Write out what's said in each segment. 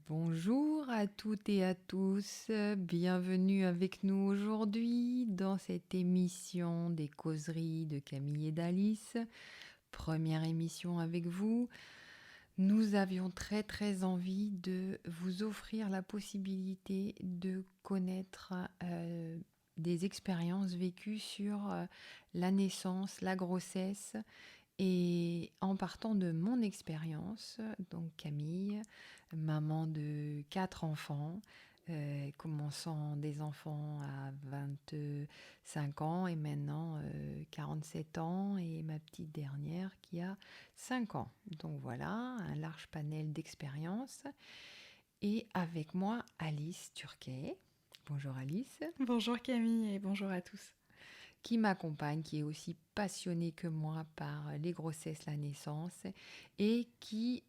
Bonjour à toutes et à tous, bienvenue avec nous aujourd'hui dans cette émission des causeries de Camille et d'Alice. Première émission avec vous. Nous avions très envie de vous offrir la possibilité de connaître des expériences vécues sur la naissance, la grossesse. Et en partant de mon expérience, donc Camille, maman de 4 enfants, commençant des enfants à 25 ans et maintenant 47 ans, et ma petite dernière qui a 5 ans. Donc voilà, un large panel d'expériences. Et avec moi, Alice Turquet. Bonjour Alice. Bonjour Camille et bonjour à tous. Qui m'accompagne, qui est aussi passionnée que moi par les grossesses, la naissance, et qui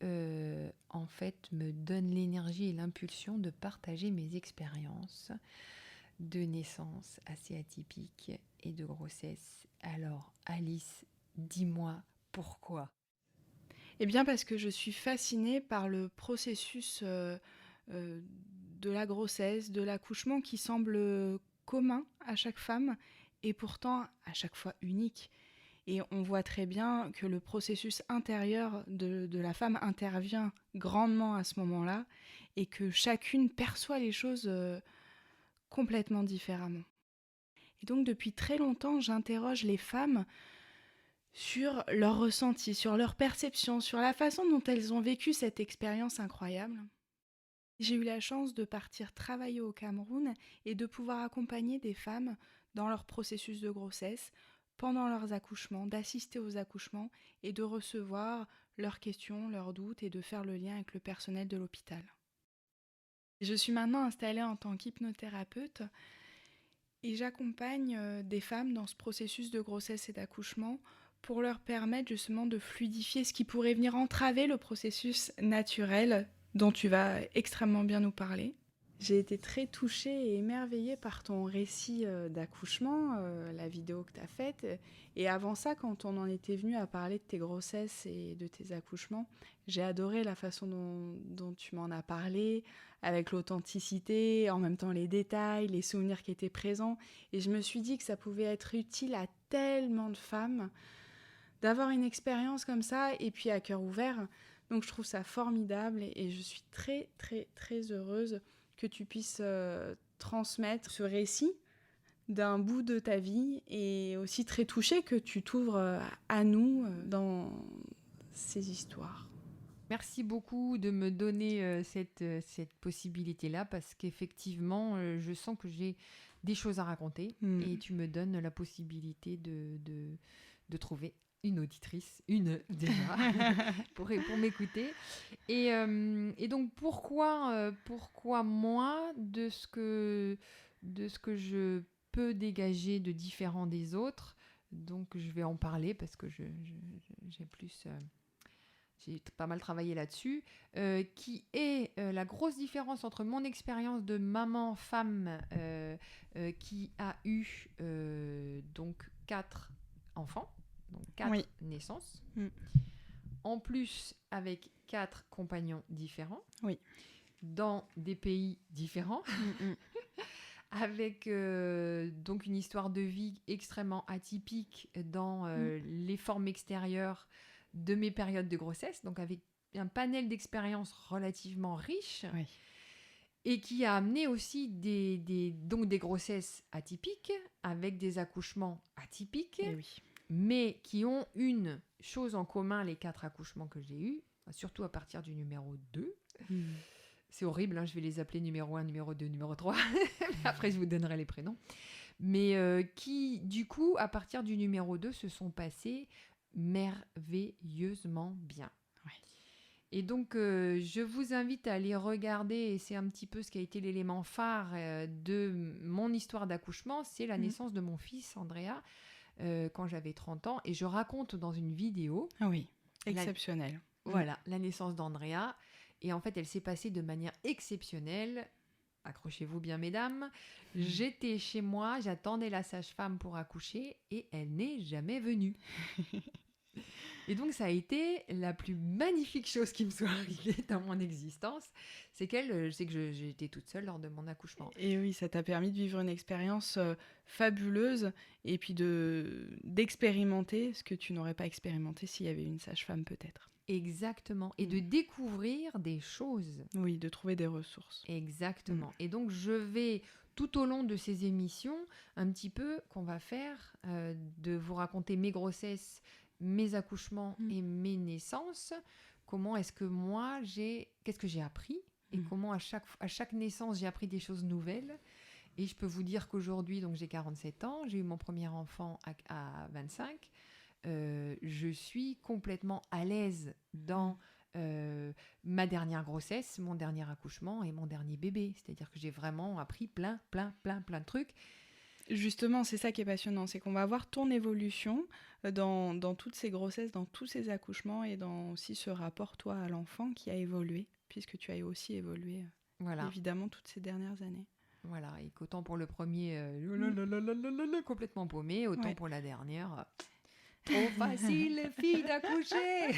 en fait me donne l'énergie et l'impulsion de partager mes expériences de naissance assez atypiques et de grossesse. Alors Alice, dis-moi pourquoi. Eh bien parce que je suis fascinée par le processus euh, de la grossesse, de l'accouchement qui semble commun à chaque femme et pourtant à chaque fois unique. Et on voit très bien que le processus intérieur de la femme intervient grandement à ce moment-là et que chacune perçoit les choses complètement différemment. Et donc depuis très longtemps, j'interroge les femmes sur leur ressenti, sur leur perception, sur la façon dont elles ont vécu cette expérience incroyable. J'ai eu la chance de partir travailler au Cameroun et de pouvoir accompagner des femmes dans leur processus de grossesse, pendant leurs accouchements, d'assister aux accouchements et de recevoir leurs questions, leurs doutes et de faire le lien avec le personnel de l'hôpital. Je suis maintenant installée en tant qu'hypnothérapeute et j'accompagne des femmes dans ce processus de grossesse et d'accouchement pour leur permettre justement de fluidifier ce qui pourrait venir entraver le processus naturel dont tu vas extrêmement bien nous parler. J'ai été très touchée et émerveillée par ton récit d'accouchement, la vidéo que tu as faite. Et avant ça, quand on en était venu à parler de tes grossesses et de tes accouchements, j'ai adoré la façon dont tu m'en as parlé, avec l'authenticité, en même temps les détails, les souvenirs qui étaient présents. Et je me suis dit que ça pouvait être utile à tellement de femmes d'avoir une expérience comme ça et puis à cœur ouvert. Donc je trouve ça formidable et je suis très heureuse que tu puisses transmettre ce récit d'un bout de ta vie et aussi très touchée que tu t'ouvres à nous dans ces histoires. Merci beaucoup de me donner cette possibilité-là parce qu'effectivement, je sens que j'ai des choses à raconter et tu me donnes la possibilité de trouver une auditrice, une déjà, pour m'écouter. Et donc, pourquoi moi, de ce que je peux dégager de différent des autres. Donc, je vais en parler parce que j'ai plus... j'ai pas mal travaillé là-dessus, qui est la grosse différence entre mon expérience de maman femme qui a eu donc 4 enfants, donc 4 Oui. naissances, en plus avec 4 compagnons différents, Oui. dans des pays différents, avec donc une histoire de vie extrêmement atypique dans les formes extérieures de mes périodes de grossesse, donc avec un panel d'expériences relativement riche, Oui. et qui a amené aussi donc des grossesses atypiques, avec des accouchements atypiques, Et oui. mais qui ont une chose en commun, les 4 accouchements que j'ai eus, surtout à partir du numéro 2. C'est horrible, hein, je vais les appeler numéro 1, numéro 2, numéro 3. Après, je vous donnerai les prénoms. Mais qui, du coup, à partir du numéro 2, se sont passés merveilleusement bien. Ouais. Et donc, je vous invite à aller regarder, et c'est un petit peu ce qui a été l'élément phare de mon histoire d'accouchement, c'est la naissance de mon fils, Andrea, quand j'avais 30 ans. Et je raconte dans une vidéo... Oui, exceptionnel. Voilà, la naissance d'Andrea. Et en fait, elle s'est passée de manière exceptionnelle. Accrochez-vous bien, mesdames. J'étais chez moi, j'attendais la sage-femme pour accoucher et elle n'est jamais venue. Et donc, ça a été la plus magnifique chose qui me soit arrivée dans mon existence. C'est que j'ai été toute seule lors de mon accouchement. Et oui, ça t'a permis de vivre une expérience fabuleuse et puis d'expérimenter ce que tu n'aurais pas expérimenté s'il y avait une sage-femme peut-être. Exactement. Et de découvrir des choses. Oui, de trouver des ressources. Exactement. Et donc, je vais, tout au long de ces émissions, un petit peu, qu'on va faire, de vous raconter mes grossesses, mes accouchements et mes naissances. Comment est-ce que qu'est-ce que j'ai appris et comment à chaque naissance, j'ai appris des choses nouvelles. Et je peux vous dire qu'aujourd'hui, donc j'ai 47 ans, j'ai eu mon premier enfant à 25. Je suis complètement à l'aise dans ma dernière grossesse, mon dernier accouchement et mon dernier bébé. C'est-à-dire que j'ai vraiment appris plein de trucs. Justement, c'est ça qui est passionnant, c'est qu'on va voir ton évolution dans toutes ces grossesses, dans tous ces accouchements et dans aussi ce rapport, toi, à l'enfant qui a évolué, puisque tu as aussi évolué, évidemment, toutes ces dernières années. Voilà, et qu'autant pour le premier, complètement paumé, autant pour la dernière... Trop facile, les filles, d'accoucher.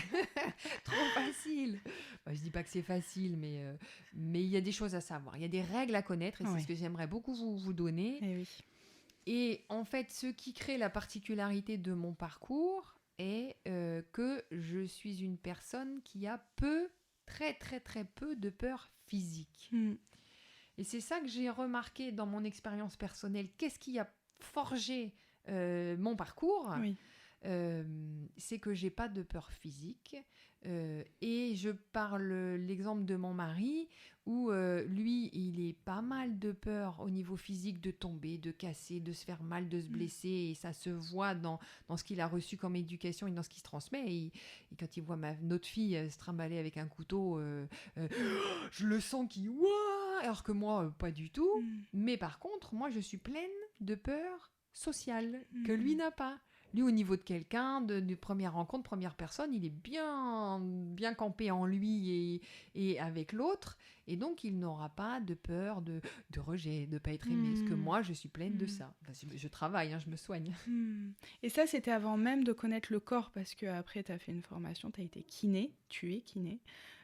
Trop facile. Je dis pas que c'est facile, mais il y a des choses à savoir. Il y a des règles à connaître et c'est ce que j'aimerais beaucoup vous donner. Et oui. Et en fait, ce qui crée la particularité de mon parcours est que je suis une personne qui a très peu de peur physique. Et c'est ça que j'ai remarqué dans mon expérience personnelle. Qu'est-ce qui a forgé mon parcours ? C'est que j'ai pas de peur physique et je parle l'exemple de mon mari où lui il est pas mal de peur au niveau physique de tomber, de casser, de se faire mal, de se blesser et ça se voit dans ce qu'il a reçu comme éducation et dans ce qui se transmet et quand il voit notre fille se trimballer avec un couteau je le sens qu'il ouah alors que moi pas du tout mais par contre moi je suis pleine de peur sociale que lui n'a pas. Lui, au niveau de quelqu'un, de première rencontre, première personne, il est bien campé en lui et avec l'autre. Et donc, il n'aura pas de peur de rejet, de ne pas être aimé. Parce que moi, je suis pleine de ça. Enfin, je travaille, je me soigne. Et ça, c'était avant même de connaître le corps, parce qu'après, tu as fait une formation, tu as été kiné, tu es kiné.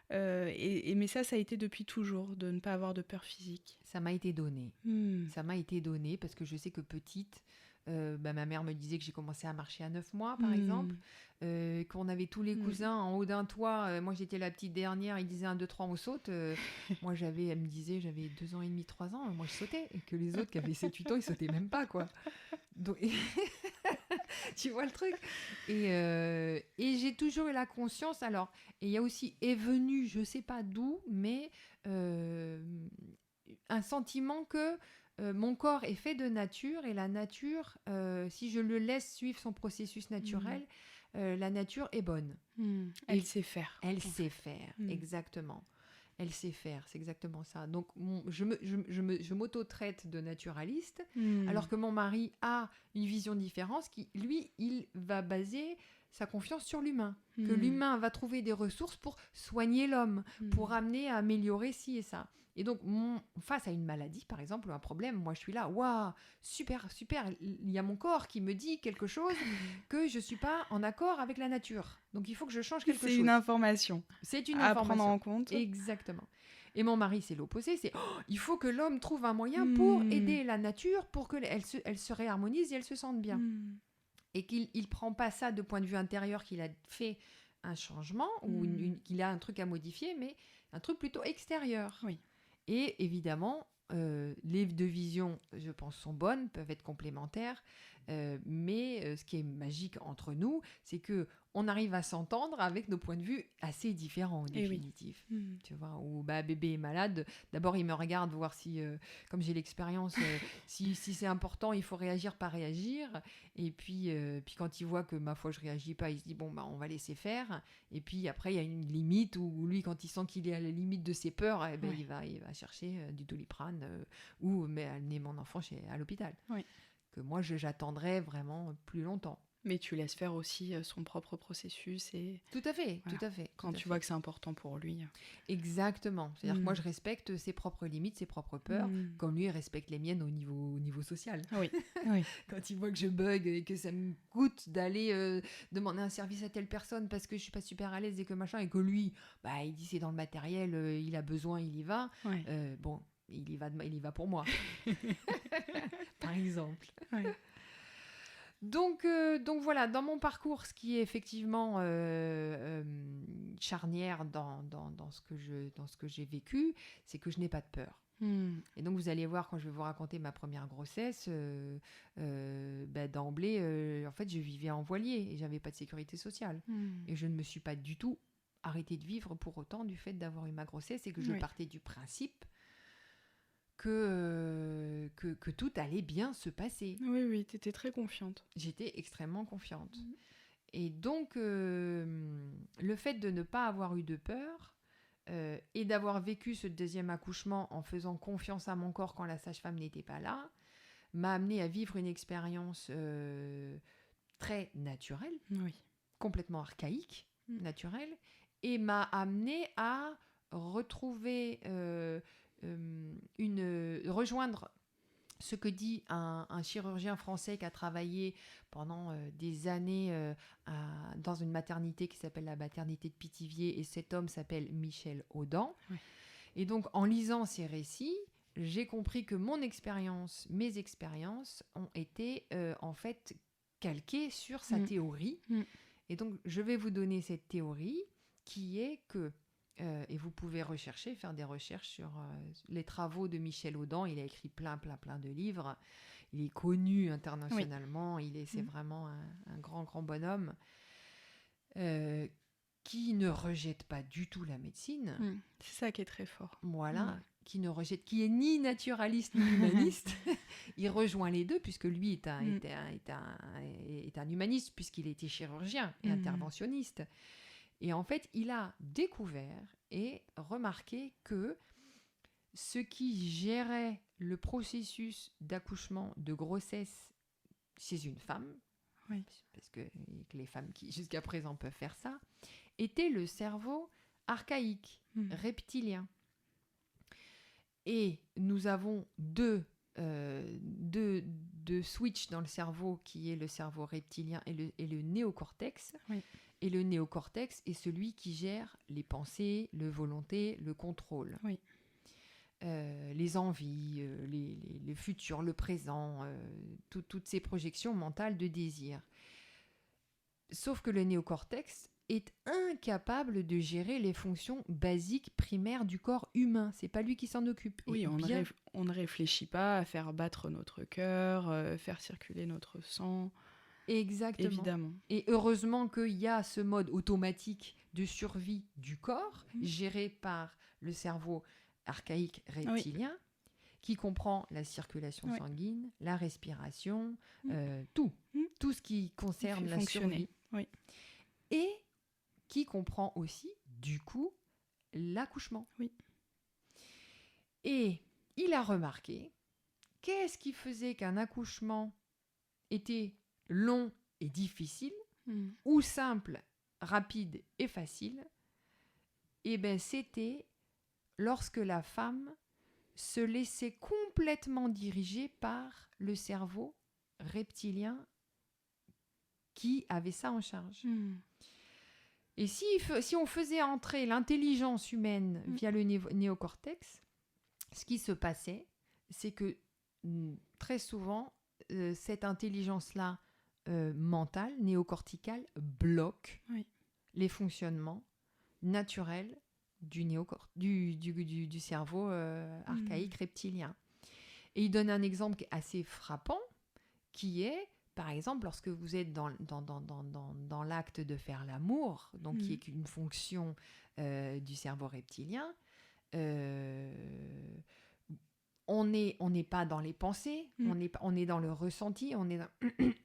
Mais ça a été depuis toujours, de ne pas avoir de peur physique. Ça m'a été donné. Ça m'a été donné parce que je sais que petite... ma mère me disait que j'ai commencé à marcher à 9 mois, par exemple. Qu'on avait tous les cousins en haut d'un toit. Moi, j'étais la petite dernière. Ils disaient 1, 2, 3, on saute. Moi, elle me disait, j'avais 2 ans et demi, 3 ans. Moi, je sautais. Et que les autres qui avaient 7, 8 ans, ils sautaient même pas, quoi. Donc, tu vois le truc. Et j'ai toujours eu la conscience. Alors, et il y a aussi est venu, je sais pas d'où, mais un sentiment que mon corps est fait de nature et la nature, si je le laisse suivre son processus naturel, la nature est bonne. Elle sait faire. Elle sait faire, exactement. Elle sait faire, c'est exactement ça. Donc, je m'auto-traite de naturaliste, alors que mon mari a une vision différente, qui, lui, il va baser sa confiance sur l'humain. Que l'humain va trouver des ressources pour soigner l'homme, pour amener à améliorer ci et ça. Et donc, face à une maladie, par exemple, ou un problème, moi, je suis là, waouh, super, il y a mon corps qui me dit quelque chose que je ne suis pas en accord avec la nature. Donc, il faut que je change quelque chose. C'est une information. C'est une à information. Prendre en compte. Exactement. Et mon mari, c'est l'opposé, c'est il faut que l'homme trouve un moyen pour aider la nature, pour qu'elle se réharmonise et elle se sente bien. Et qu'il ne prend pas ça de point de vue intérieur, qu'il a fait un changement ou qu'il a un truc à modifier, mais un truc plutôt extérieur. Oui. Et évidemment, les deux visions, je pense, sont bonnes, peuvent être complémentaires, mais ce qui est magique entre nous, c'est que on arrive à s'entendre avec nos points de vue assez différents, en définitive. Tu vois, où bébé est malade, d'abord il me regarde voir si, comme j'ai l'expérience, si c'est important, il faut réagir, pas réagir. Et puis quand il voit que ma foi je réagis pas, il se dit bon on va laisser faire. Et puis après il y a une limite où lui quand il sent qu'il est à la limite de ses peurs, il va chercher du Doliprane ou amener mon enfant à l'hôpital. Oui. Que moi j'attendrai vraiment plus longtemps. Mais tu laisses faire aussi son propre processus et Tout à fait, voilà. tout à fait. Quand tout à tu fait. vois que c'est important pour lui. Exactement. C'est-à-dire que moi, Mm. je respecte ses propres limites, ses propres peurs, comme lui il respecte les miennes au niveau social. Oui, oui. Quand il voit que je bug et que ça me coûte d'aller demander un service à telle personne parce que je suis pas super à l'aise et que machin, et que lui, bah, il dit c'est dans le matériel, il a besoin, il y va. Ouais. Bon, il y va pour moi, par exemple. Ouais. Donc voilà, dans mon parcours, ce qui est effectivement charnière dans ce que j'ai vécu, c'est que je n'ai pas de peur. Mm. Et donc vous allez voir quand je vais vous raconter ma première grossesse, d'emblée, en fait, je vivais en voilier et j'avais pas de sécurité sociale. Mm. Et je ne me suis pas du tout arrêtée de vivre pour autant du fait d'avoir eu ma grossesse et que je Oui. partais du principe que tout allait bien se passer. Oui, oui, t'étais très confiante. J'étais extrêmement confiante. Et donc, le fait de ne pas avoir eu de peur et d'avoir vécu ce deuxième accouchement en faisant confiance à mon corps quand la sage-femme n'était pas là, m'a amené à vivre une expérience très naturelle, Oui. complètement archaïque, naturelle, et m'a amené à retrouver rejoindre ce que dit un chirurgien français qui a travaillé pendant des années dans une maternité qui s'appelle la maternité de Pithiviers, et cet homme s'appelle Michel Audin. Oui. Et donc, en lisant ces récits, j'ai compris que mes expériences ont été en fait calquées sur sa théorie. Et donc, je vais vous donner cette théorie qui est que et vous pouvez faire des recherches sur les travaux de Michel Audin. Il a écrit plein de livres. Il est connu internationalement. Oui. C'est vraiment un grand bonhomme qui ne rejette pas du tout la médecine. C'est ça qui est très fort. Voilà, qui est ni naturaliste ni humaniste. Il rejoint les deux puisque lui est un humaniste puisqu'il était chirurgien et interventionniste. Et en fait, il a découvert et remarqué que ce qui gérait le processus d'accouchement, de grossesse chez une femme, parce que les femmes qui jusqu'à présent peuvent faire ça, était le cerveau archaïque, reptilien. Et nous avons deux switches dans le cerveau, qui est le cerveau reptilien et le néocortex. Oui. Et le néocortex est celui qui gère les pensées, le volonté, le contrôle. Oui. Les envies, le futur, le présent, toutes ces projections mentales de désir. Sauf que le néocortex est incapable de gérer les fonctions basiques primaires du corps humain. C'est pas lui qui s'en occupe. Oui, on ne réfléchit pas à faire battre notre cœur, faire circuler notre sang. Exactement. Évidemment. Et heureusement qu'il y a ce mode automatique de survie du corps, géré par le cerveau archaïque reptilien, qui comprend la circulation sanguine, la respiration, tout ce qui concerne la survie. Oui. Et qui comprend aussi, du coup, l'accouchement. Oui. Et il a remarqué qu'est-ce qui faisait qu'un accouchement était long et difficile, ou simple, rapide et facile. Eh bien, c'était lorsque la femme se laissait complètement diriger par le cerveau reptilien qui avait ça en charge. Et si on faisait entrer l'intelligence humaine via le néocortex, ce qui se passait, c'est que très souvent, cette intelligence-là mentale, néocorticale, bloque les fonctionnements naturels du cerveau archaïque reptilien. Et il donne un exemple qui est assez frappant, qui est, par exemple, lorsque vous êtes dans l'acte de faire l'amour, donc qui est une fonction du cerveau reptilien, on n'est pas dans les pensées, on est dans le ressenti,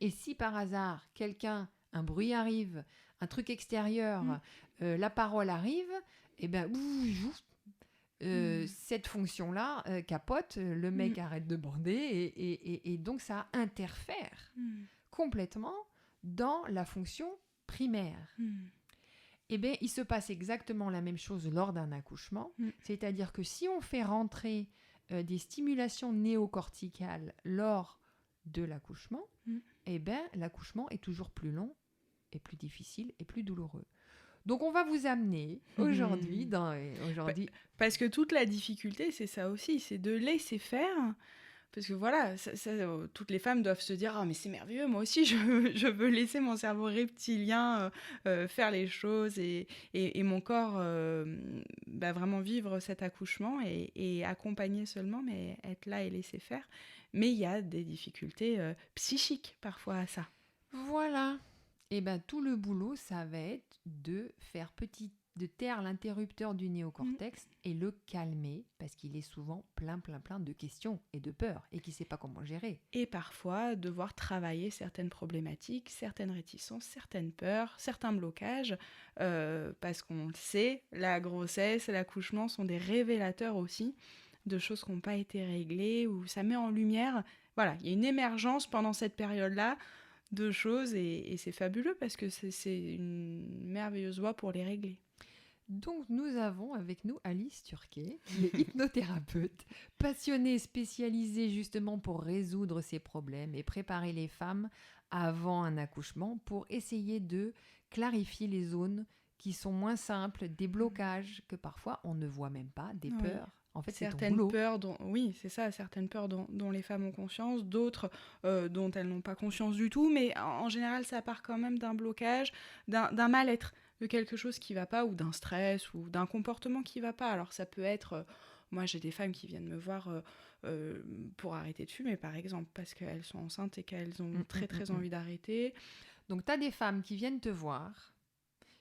et si par hasard un bruit arrive, un truc extérieur, la parole arrive, et ben cette fonction-là capote, le mec arrête de bander, et donc ça interfère complètement dans la fonction primaire. Eh bien, il se passe exactement la même chose lors d'un accouchement. C'est-à-dire que si on fait rentrer des stimulations néocorticales lors de l'accouchement, eh bien, l'accouchement est toujours plus long et plus difficile et plus douloureux. Donc, on va vous amener aujourd'hui... Parce que toute la difficulté, c'est ça aussi, c'est de laisser faire. Parce que voilà, toutes les femmes doivent se dire « Ah, mais c'est merveilleux, moi aussi, je veux laisser mon cerveau reptilien faire les choses et mon corps vraiment vivre cet accouchement et accompagner seulement, mais être là et laisser faire. » Mais il y a des difficultés psychiques parfois à ça. Voilà. Et bien, tout le boulot, ça va être de taire l'interrupteur du néocortex et le calmer, parce qu'il est souvent plein de questions et de peurs, et qu'il ne sait pas comment gérer. Et parfois, devoir travailler certaines problématiques, certaines réticences, certaines peurs, certains blocages, parce qu'on le sait, la grossesse et l'accouchement sont des révélateurs aussi de choses qui n'ont pas été réglées, où ça met en lumière, voilà, il y a une émergence pendant cette période-là, de choses et c'est fabuleux parce que c'est une merveilleuse voie pour les régler. Donc nous avons avec nous Alice Turquet, qui est hypnothérapeute, passionnée, spécialisée justement pour résoudre ces problèmes et préparer les femmes avant un accouchement pour essayer de clarifier les zones qui sont moins simples, des blocages que parfois on ne voit même pas, des peurs. En fait, certaines peurs certaines peurs dont les femmes ont conscience, d'autres dont elles n'ont pas conscience du tout, mais en général, ça part quand même d'un blocage, d'un mal-être, de quelque chose qui ne va pas, ou d'un stress, ou d'un comportement qui ne va pas. Alors ça peut être, moi j'ai des femmes qui viennent me voir pour arrêter de fumer, par exemple, parce qu'elles sont enceintes et qu'elles ont très envie d'arrêter. Donc tu as des femmes qui viennent te voir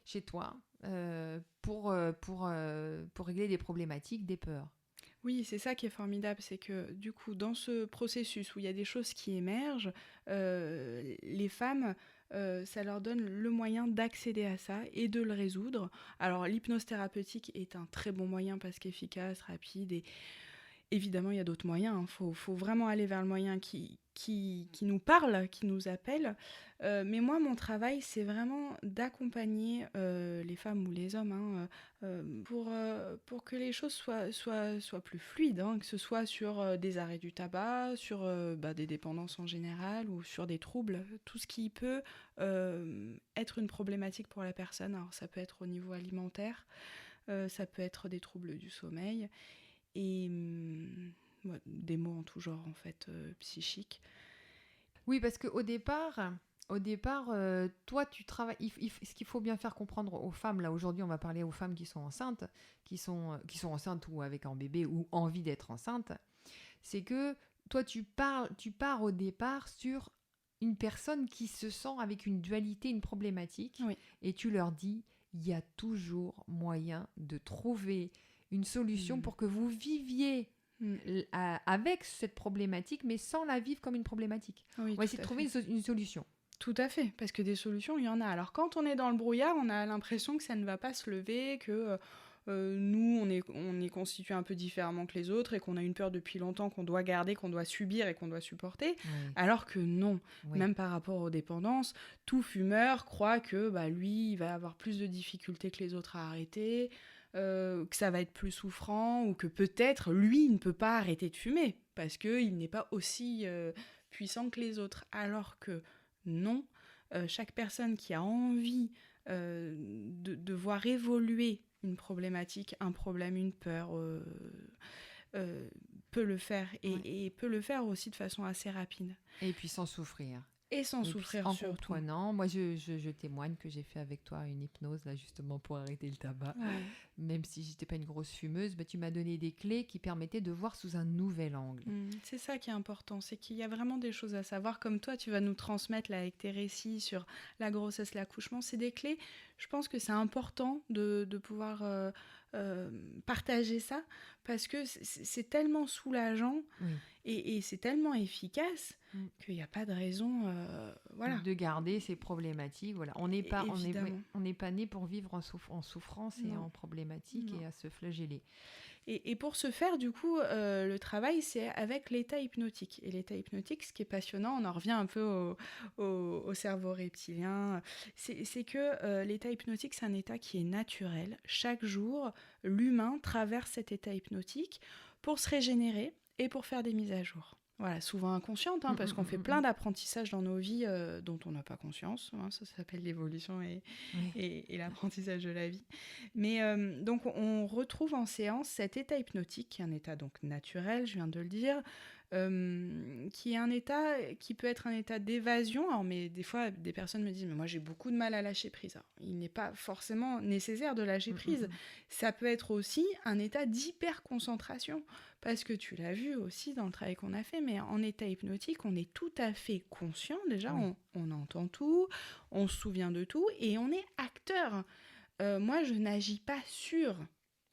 chez toi pour régler des problématiques, des peurs. Oui, c'est ça qui est formidable, c'est que du coup, dans ce processus où il y a des choses qui émergent, les femmes, ça leur donne le moyen d'accéder à ça et de le résoudre. Alors, l'hypnose thérapeutique est un très bon moyen parce qu'efficace, rapide et évidemment, il y a d'autres moyens. Il faut vraiment aller vers le moyen qui nous parle, qui nous appelle. Mais moi, mon travail, c'est vraiment d'accompagner les femmes ou les hommes pour que les choses soient plus fluides, que ce soit sur des arrêts du tabac, sur des dépendances en général ou sur des troubles, tout ce qui peut être une problématique pour la personne. Alors, ça peut être au niveau alimentaire, ça peut être des troubles du sommeil, et des maux en tout genre en fait psychiques. Oui, parce qu'au départ, toi tu travailles. Ce qu'il faut bien faire comprendre aux femmes, là aujourd'hui on va parler aux femmes qui sont enceintes, qui sont enceintes ou avec un bébé ou envie d'être enceintes, c'est que toi tu pars au départ sur une personne qui se sent avec une dualité, une problématique, et tu leur dis il y a toujours moyen de trouver une solution pour que vous viviez avec cette problématique, mais sans la vivre comme une problématique. On va essayer de trouver une solution. Tout à fait, parce que des solutions, il y en a. Alors quand on est dans le brouillard, on a l'impression que ça ne va pas se lever, que nous, on est constitué un peu différemment que les autres et qu'on a une peur depuis longtemps qu'on doit garder, qu'on doit subir et qu'on doit supporter, alors que non. Même par rapport aux dépendances, tout fumeur croit que lui, il va avoir plus de difficultés que les autres à arrêter, que ça va être plus souffrant, ou que peut-être lui il ne peut pas arrêter de fumer parce qu'il n'est pas aussi puissant que les autres, alors que non, chaque personne qui a envie de voir évoluer une problématique, un problème, une peur peut le faire et peut le faire aussi de façon assez rapide. Et puis sans souffrir. Et sans souffrir en surtout. comprenant. Moi, je témoigne que j'ai fait avec toi une hypnose, là, justement, pour arrêter le tabac. Même si j'étais pas une grosse fumeuse, tu m'as donné des clés qui permettaient de voir sous un nouvel angle. C'est ça qui est important, c'est qu'il y a vraiment des choses à savoir. Comme toi, tu vas nous transmettre là, avec tes récits sur la grossesse, l'accouchement. C'est des clés. Je pense que c'est important de pouvoir partager ça, parce que c'est tellement soulageant et c'est tellement efficace qu'il n'y a pas de raison de garder ces problématiques. Voilà. On n'est pas né pour vivre en souffrance et en problématique. problématique Non. et à se flageller. Et pour ce faire, du coup, le travail, c'est avec l'état hypnotique. Et l'état hypnotique, ce qui est passionnant, on en revient un peu au cerveau reptilien, c'est que l'état hypnotique, c'est un état qui est naturel. Chaque jour, l'humain traverse cet état hypnotique pour se régénérer et pour faire des mises à jour. Voilà, souvent inconscientes, hein, parce qu'on fait plein d'apprentissages dans nos vies dont on n'a pas conscience. Hein, ça s'appelle l'évolution Oui. et l'apprentissage de la vie. Mais donc on retrouve en séance cet état hypnotique, qui est un état donc naturel, je viens de le dire, qui est un état qui peut être un état d'évasion. Alors, mais des fois, des personnes me disent, mais moi j'ai beaucoup de mal à lâcher prise. Alors, il n'est pas forcément nécessaire de lâcher prise. Ça peut être aussi un état d'hyperconcentration, parce que tu l'as vu aussi dans le travail qu'on a fait, mais en état hypnotique, on est tout à fait conscient. Déjà, Oui. on entend tout, on se souvient de tout, et on est acteur. Moi, je n'agis pas sur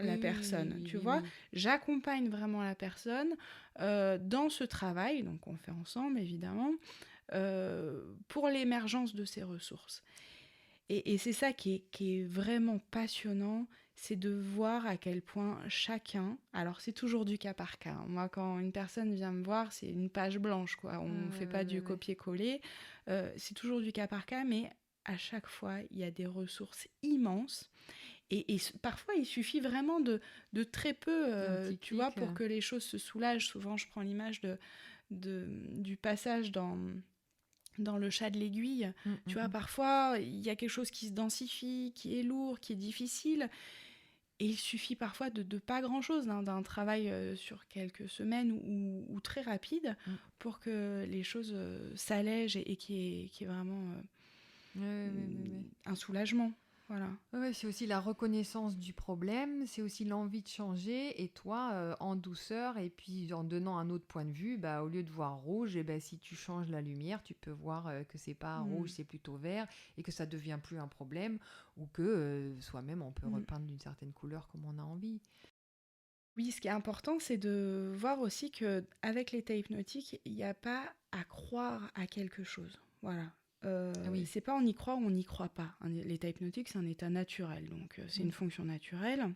la personne, tu vois. J'accompagne vraiment la personne dans ce travail, donc on fait ensemble, évidemment, pour l'émergence de ses ressources. Et c'est ça qui est vraiment passionnant, c'est de voir à quel point chacun... Alors, c'est toujours du cas par cas. Moi, quand une personne vient me voir, c'est une page blanche, quoi. On ne fait pas du copier-coller. C'est toujours du cas par cas, mais à chaque fois, il y a des ressources immenses. Et parfois, il suffit vraiment de très peu, tu vois, pour que les choses se soulagent. Souvent, je prends l'image du passage dans le chat de l'aiguille. Tu vois, parfois, il y a quelque chose qui se densifie, qui est lourd, qui est difficile. Et il suffit parfois de pas grand-chose, hein, d'un travail sur quelques semaines ou très rapide pour que les choses s'allègent et qu'il y ait vraiment un soulagement. Voilà. Ouais, c'est aussi la reconnaissance du problème, c'est aussi l'envie de changer, et toi, en douceur, et puis en donnant un autre point de vue, bah, au lieu de voir rouge, et bah, si tu changes la lumière, tu peux voir que c'est pas rouge, c'est plutôt vert, et que ça devient plus un problème, ou que soi-même on peut repeindre d'une certaine couleur comme on a envie. Oui, ce qui est important, c'est de voir aussi qu'avec l'état hypnotique, il n'y a pas à croire à quelque chose. Voilà. Oui. C'est pas on y croit ou on n'y croit pas. L'état hypnotique, c'est un état naturel, donc c'est une fonction naturelle.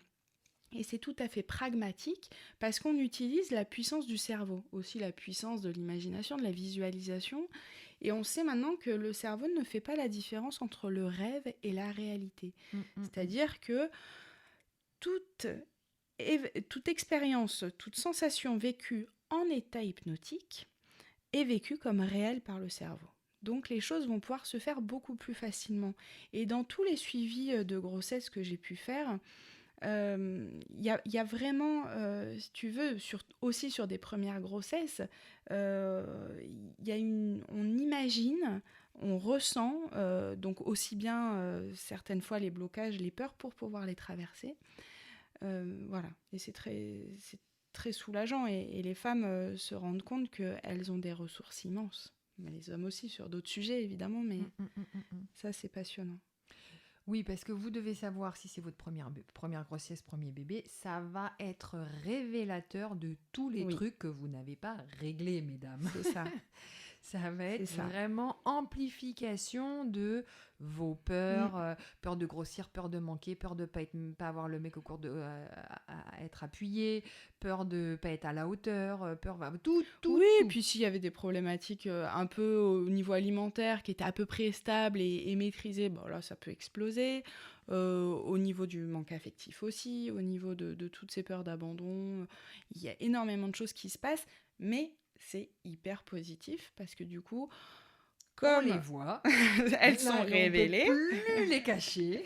Et c'est tout à fait pragmatique parce qu'on utilise la puissance du cerveau, aussi la puissance de l'imagination, de la visualisation. Et on sait maintenant que le cerveau ne fait pas la différence entre le rêve et la réalité. C'est-à-dire que toute expérience, toute sensation vécue en état hypnotique est vécue comme réelle par le cerveau. Donc les choses vont pouvoir se faire beaucoup plus facilement. Et dans tous les suivis de grossesse que j'ai pu faire, il y a vraiment, si tu veux, aussi sur des premières grossesses, on imagine, on ressent, donc aussi bien certaines fois les blocages, les peurs pour pouvoir les traverser. Voilà, et c'est très soulageant, et les femmes se rendent compte qu'elles ont des ressources immenses. Mais les hommes aussi, sur d'autres sujets évidemment, mais ça c'est passionnant. Oui, parce que vous devez savoir, si c'est votre première grossesse, premier bébé, ça va être révélateur de tous les trucs que vous n'avez pas réglés, mesdames. C'est ça. Ça va être vraiment amplification de vos peurs, peur de grossir, peur de manquer, peur de pas avoir le mec au cours à être appuyé, peur de pas être à la hauteur, peur tout. Oui, et puis s'il y avait des problématiques un peu au niveau alimentaire qui étaient à peu près stables et maîtrisées, bon là ça peut exploser. Au niveau du manque affectif aussi, au niveau de toutes ces peurs d'abandon, il y a énormément de choses qui se passent, mais c'est hyper positif parce que du coup, comme on les voit, elles sont révélées, on peut plus les cacher.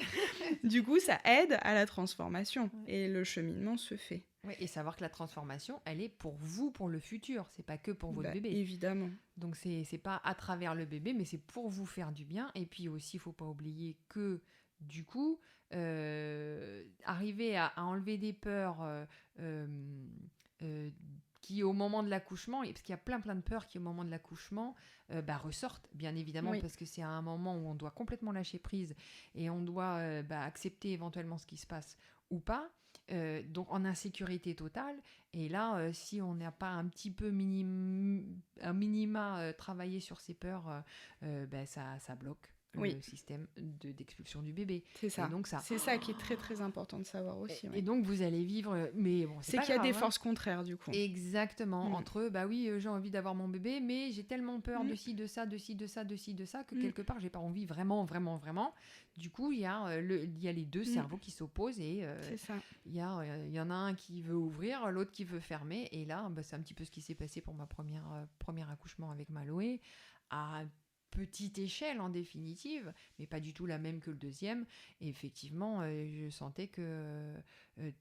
Du coup, ça aide à la transformation et le cheminement se fait. Oui, et savoir que la transformation, elle est pour vous, pour le futur, c'est pas que pour votre bébé. Évidemment. Donc c'est pas à travers le bébé, mais c'est pour vous faire du bien. Et puis aussi, il faut pas oublier que du coup, arriver à enlever des peurs qui au moment de l'accouchement, parce qu'il y a plein de peurs qui au moment de l'accouchement ressortent, bien évidemment, parce que c'est à un moment où on doit complètement lâcher prise et on doit accepter éventuellement ce qui se passe ou pas, donc en insécurité totale. Et là, si on n'a pas un petit peu un minima travaillé sur ces peurs, ça bloque. le système d'expulsion du bébé. C'est ça. Et donc ça. C'est ça qui est très très important de savoir aussi. Et donc vous allez vivre, mais bon, c'est qu'il y a des forces contraires du coup. Exactement. Entre bah oui, j'ai envie d'avoir mon bébé, mais j'ai tellement peur de ci, de ça, de ci, de ça, de ci, de ça, que quelque part j'ai pas envie vraiment. Du coup, il y a les deux cerveaux qui s'opposent et c'est ça. Il y en a un qui veut ouvrir, l'autre qui veut fermer. Et là, c'est un petit peu ce qui s'est passé pour ma premier accouchement avec Maloé, à petite échelle en définitive, mais pas du tout la même que le deuxième. Et effectivement, je sentais que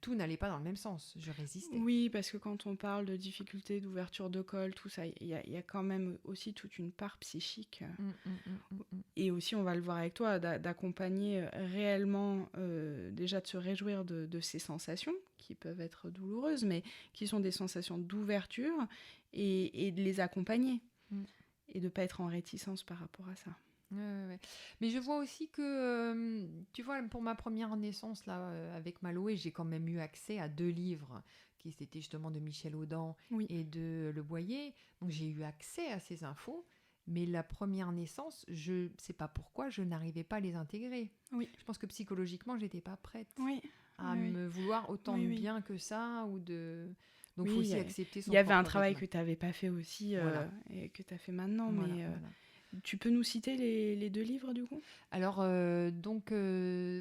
tout n'allait pas dans le même sens. Je résistais. Oui, parce que quand on parle de difficultés d'ouverture de col, tout ça, il y a quand même aussi toute une part psychique. Et aussi, on va le voir avec toi, d'accompagner réellement, déjà de se réjouir de ces sensations qui peuvent être douloureuses, mais qui sont des sensations d'ouverture, et de les accompagner. Et de ne pas être en réticence par rapport à ça. Ouais. Mais je vois aussi que, tu vois, pour ma première naissance là, avec Maloé, j'ai quand même eu accès à 2 livres, qui étaient justement de Michel Audin et de Le Boyer. Donc j'ai eu accès à ces infos, mais la première naissance, je ne sais pas pourquoi, je n'arrivais pas à les intégrer. Je pense que psychologiquement, je n'étais pas prête à me vouloir autant de bien que ça, ou de... Donc, il faut aussi accepter son propre rythme. Il y avait un travail que tu n'avais pas fait aussi, et que tu as fait maintenant. Voilà. Tu peux nous citer les 2 livres, du coup ? Alors,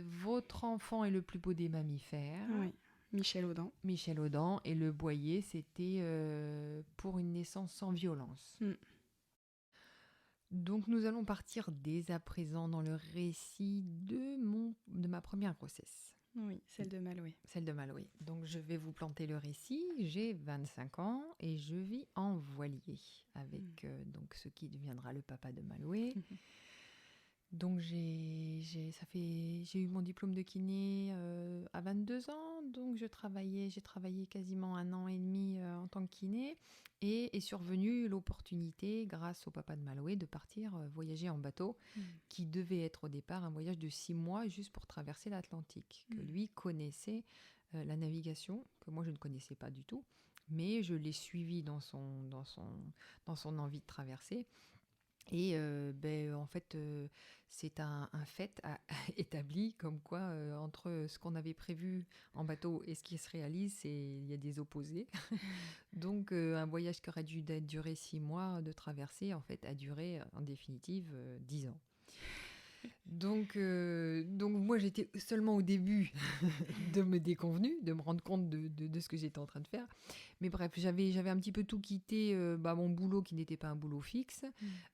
Votre enfant est le plus beau des mammifères. Oui, Michel Audin. Et Le Boyer, c'était Pour une naissance sans violence. Donc, nous allons partir dès à présent dans le récit de ma première grossesse. Oui, celle de Maloé. Donc, je vais vous planter le récit. J'ai 25 ans et je vis en voilier avec donc ce qui deviendra le papa de Maloé. Donc, j'ai eu mon diplôme de kiné à 22 ans. Donc, j'ai travaillé quasiment 1 an et demi en tant que kiné. Et est survenue l'opportunité, grâce au papa de Maloé, de partir voyager en bateau, qui devait être au départ un voyage de 6 mois juste pour traverser l'Atlantique. Que lui connaissait la navigation, que moi je ne connaissais pas du tout, mais je l'ai suivi dans son envie de traverser. Et en fait, c'est un fait établi comme quoi, entre ce qu'on avait prévu en bateau et ce qui se réalise, il y a des opposés. Donc, un voyage qui aurait dû durer 6 mois de traversée, en fait, a duré, en définitive, 10 ans. Donc moi, j'étais seulement au début de me déconvenue, de me rendre compte de ce que j'étais en train de faire. Mais bref, j'avais un petit peu tout quitté, mon boulot qui n'était pas un boulot fixe.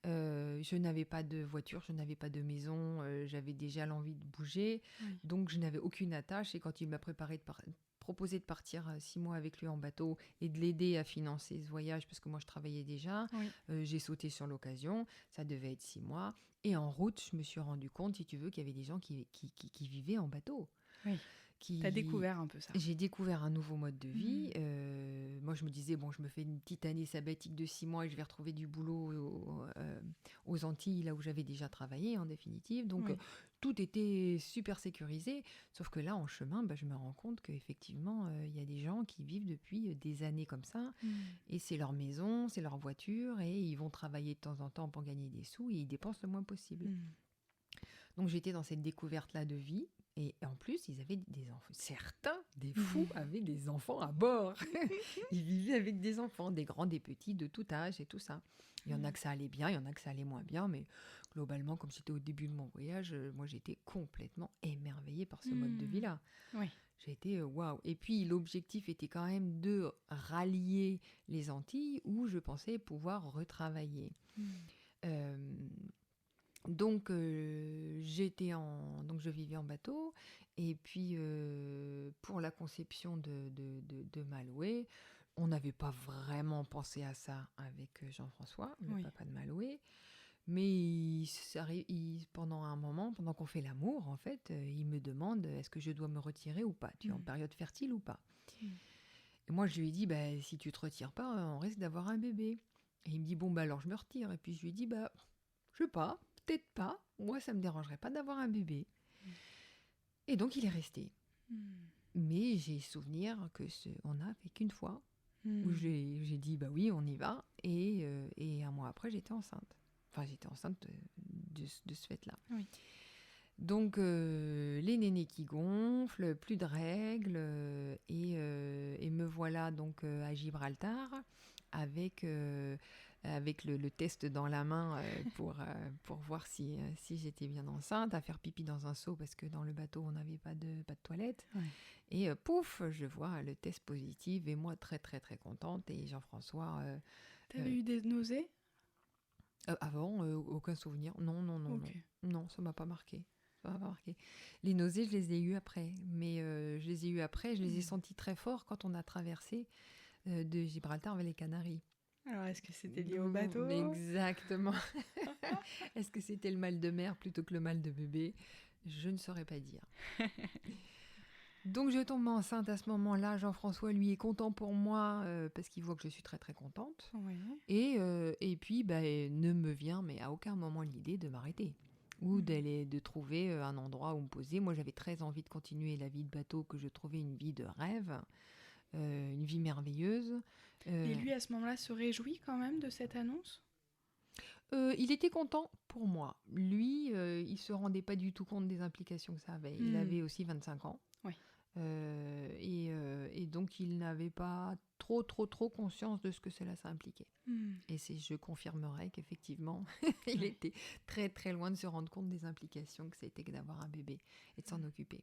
Je n'avais pas de voiture, je n'avais pas de maison, j'avais déjà l'envie de bouger. Donc, je n'avais aucune attache. Et quand il m'a proposé de partir 6 mois avec lui en bateau et de l'aider à financer ce voyage, parce que moi, je travaillais déjà, j'ai sauté sur l'occasion. Ça devait être 6 mois. Et en route, je me suis rendu compte, si tu veux, qu'il y avait des gens qui vivaient en bateau. Oui. Tu as découvert un peu ça. J'ai découvert un nouveau mode de vie. Moi, je me disais, je me fais une petite année sabbatique de 6 mois et je vais retrouver du boulot aux Antilles, là où j'avais déjà travaillé, en définitive. Donc, tout était super sécurisé. Sauf que là, en chemin, je me rends compte qu'effectivement, il y a des gens qui vivent depuis des années comme ça. Et c'est leur maison, c'est leur voiture. Et ils vont travailler de temps en temps pour gagner des sous et ils dépensent le moins possible. Donc, j'étais dans cette découverte-là de vie. Et en plus, ils avaient des enfants. Certains, des fous, avaient des enfants à bord. Ils vivaient avec des enfants, des grands, des petits, de tout âge et tout ça. Il y en a que ça allait bien, il y en a que ça allait moins bien. Mais globalement, comme c'était au début de mon voyage, moi, j'étais complètement émerveillée par ce mode de vie-là. J'ai été waouh. Et puis, l'objectif était quand même de rallier les Antilles où je pensais pouvoir retravailler. Donc, je vivais en bateau. Et puis, pour la conception de Maloé, on n'avait pas vraiment pensé à ça avec Jean-François, le papa de Maloé. Mais pendant un moment, pendant qu'on fait l'amour, en fait, il me demande, est-ce que je dois me retirer ou pas ? Tu es en période fertile ou pas ? Et moi, je lui ai dit, si tu te retires pas, on risque d'avoir un bébé. Et il me dit, alors je me retire. Et puis je lui ai dit, je sais pas. Peut-être pas. Moi, ça me dérangerait pas d'avoir un bébé. Et donc, il est resté. Mais j'ai souvenir on n'a fait qu'une fois où j'ai dit, oui, on y va. Et 1 mois après, j'étais enceinte. Enfin, j'étais enceinte de ce fait-là. Oui. Donc, les nénés qui gonflent, plus de règles, et me voilà donc à Gibraltar avec, avec le test dans la main pour voir si j'étais bien enceinte, à faire pipi dans un seau parce que dans le bateau, on n'avait pas de toilette. Ouais. Et pouf, je vois le test positif et moi très très très contente. Et Jean-François, T'avais eu des nausées? avant, aucun souvenir. Non, non, non, non. Ok. Non, ça m'a pas marqué. Ça m'a pas marqué. Les nausées, je les ai eues après. Mais je les ai eues après, je les ai senties très fort quand on a traversé de Gibraltar vers les Canaries. Alors, est-ce que c'était lié au bateau? Exactement. Est-ce que c'était le mal de mer plutôt que le mal de bébé? Je ne saurais pas dire. Donc je tombe enceinte à ce moment-là. Jean-François, lui, est content pour moi parce qu'il voit que je suis très très contente. Oui. Et puis, ne me vient mais à aucun moment l'idée de m'arrêter ou de trouver un endroit où me poser. Moi, j'avais très envie de continuer la vie de bateau, que je trouvais une vie de rêve, une vie merveilleuse. Et lui, à ce moment-là, se réjouit quand même de cette annonce? Il était content pour moi. Lui, il se rendait pas du tout compte des implications que ça avait. Il avait aussi 25 ans. Oui. Et donc, il n'avait pas trop conscience de ce que cela s'impliquait. Et je confirmerai qu'effectivement, il était très, très loin de se rendre compte des implications que c'était que d'avoir un bébé et de s'en occuper.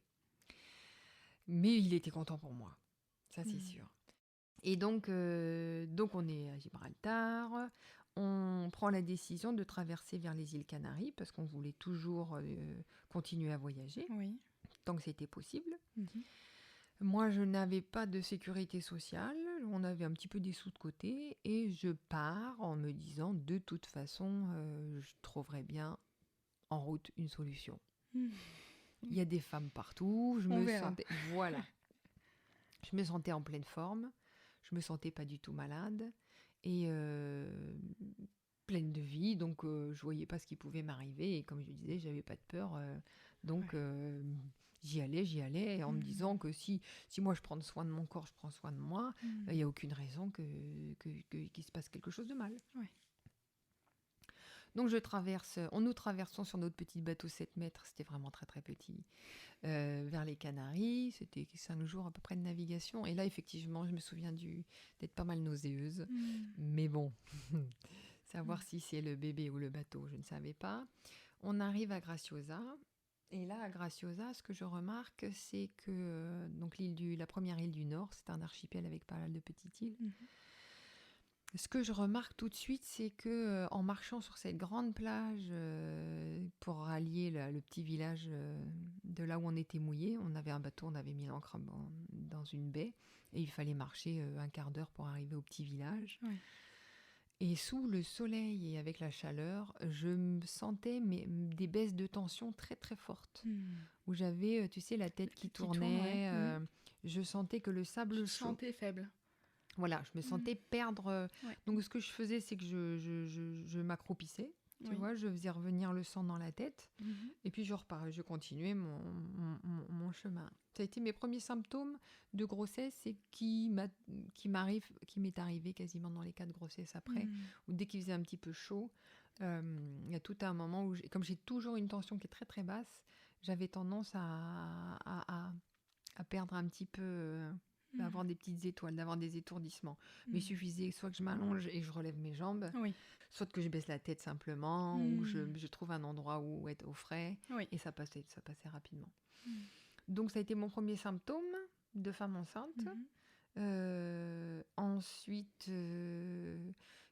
Mais il était content pour moi, ça c'est sûr. Et donc on est à Gibraltar, on prend la décision de traverser vers les îles Canaries parce qu'on voulait toujours continuer à voyager, tant que c'était possible. Moi, je n'avais pas de sécurité sociale, on avait un petit peu des sous de côté, et je pars en me disant, de toute façon, je trouverai bien en route une solution. Il y a des femmes partout, voilà. Je me sentais en pleine forme, je me sentais pas du tout malade, et pleine de vie, donc je voyais pas ce qui pouvait m'arriver, et comme je disais, j'avais pas de peur, donc... J'y allais, en me disant que si moi je prends soin de mon corps, je prends soin de moi, il n'y a aucune raison qu'il se passe quelque chose de mal. Ouais. Donc nous traversons sur notre petit bateau 7 mètres, c'était vraiment très très petit, vers les Canaries, c'était 5 jours à peu près de navigation, et là effectivement je me souviens d'être pas mal nauséeuse, mais bon, savoir si c'est le bébé ou le bateau, je ne savais pas. On arrive à Graciosa. Et là, à Graciosa, ce que je remarque, c'est que donc la première île du Nord, c'est un archipel avec pas mal de petites îles. Ce que je remarque tout de suite, c'est que en marchant sur cette grande plage pour rallier le petit village de là où on était mouillé, on avait un bateau, on avait mis l'ancre dans une baie, et il fallait marcher un quart d'heure pour arriver au petit village. Ouais. Et sous le soleil et avec la chaleur, je me sentais des baisses de tension très très fortes. Où j'avais, tu sais, la tête qui tournait. Je sentais que le sable chaud... Je sentais faible. Voilà, je me sentais perdre. Donc ce que je faisais, c'est que je m'accroupissais. Tu vois, je faisais revenir le sang dans la tête. Et puis je continuais mon chemin. Ça a été mes premiers symptômes de grossesse, et qui m'est arrivé quasiment dans les 4 grossesses après, où dès qu'il faisait un petit peu chaud, il y a tout un moment où, comme j'ai toujours une tension qui est très très basse, j'avais tendance à perdre un petit peu, d'avoir des petites étoiles, d'avoir des étourdissements. Mais il suffisait soit que je m'allonge et je relève mes jambes, soit que je baisse la tête simplement, ou je trouve un endroit où être au frais, et ça passait rapidement. Donc ça a été mon premier symptôme de femme enceinte. Ensuite,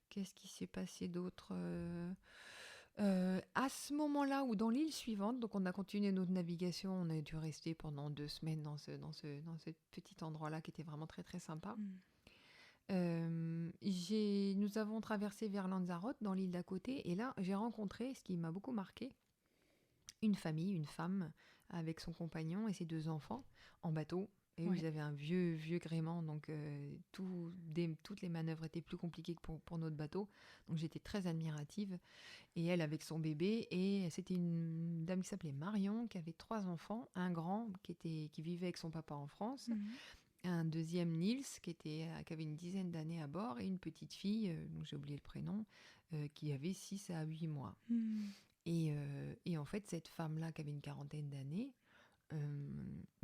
qu'est-ce qui s'est passé d'autre à ce moment-là, ou dans l'île suivante, donc on a continué notre navigation, on a dû rester pendant 2 semaines dans ce petit endroit-là qui était vraiment très très sympa. Nous avons traversé vers Lanzarote, dans l'île d'à côté, et là j'ai rencontré, ce qui m'a beaucoup marqué, une femme avec son compagnon et ses 2 enfants en bateau. Et ils avaient un vieux gréement, donc toutes les manœuvres étaient plus compliquées que pour notre bateau. Donc j'étais très admirative. Et elle avec son bébé, et c'était une dame qui s'appelait Marion, qui avait 3 enfants, un grand qui vivait avec son papa en France, un deuxième Nils qui avait une dizaine d'années à bord, et une petite fille, dont j'ai oublié le prénom, qui avait 6 à 8 mois. Et en fait, cette femme-là qui avait une quarantaine d'années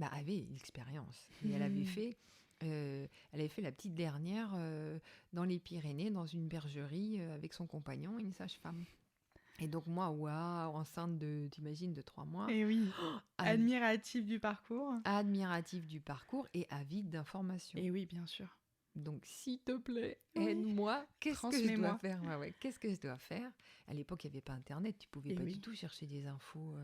avait l'expérience. Et elle avait fait la petite dernière dans les Pyrénées, dans une bergerie avec son compagnon, une sage-femme. Et donc moi, waouh, enceinte t'imagines, de 3 mois, Et oui, admirative du parcours. Admirative du parcours et avide d'informations. Et oui, bien sûr. Donc, s'il te plaît, aide-moi. Qu'est-ce que je dois faire ? Qu'est-ce que je dois faire ? À l'époque, il n'y avait pas Internet. Tu ne pouvais pas du tout chercher des infos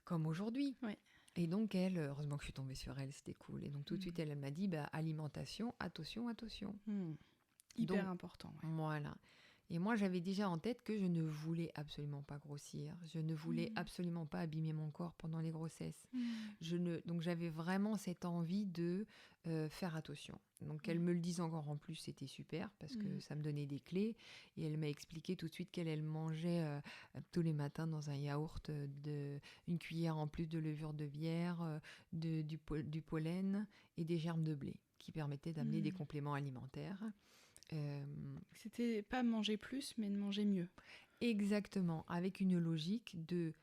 comme aujourd'hui. Oui. Et donc, elle, heureusement que je suis tombée sur elle, c'était cool. Et donc, tout de suite, elle m'a dit, alimentation, attention. Hyper important. Ouais. Voilà. Et moi, j'avais déjà en tête que je ne voulais absolument pas grossir. Je ne voulais absolument pas abîmer mon corps pendant les grossesses. Donc, j'avais vraiment cette envie de faire attention. Donc, qu'elle me le dise encore en plus, c'était super parce que ça me donnait des clés. Et elle m'a expliqué tout de suite qu'elle mangeait tous les matins dans un yaourt une cuillère en plus de levure de bière, du pollen et des germes de blé qui permettaient d'amener des compléments alimentaires. C'était pas manger plus, mais de manger mieux. Exactement, avec une logique de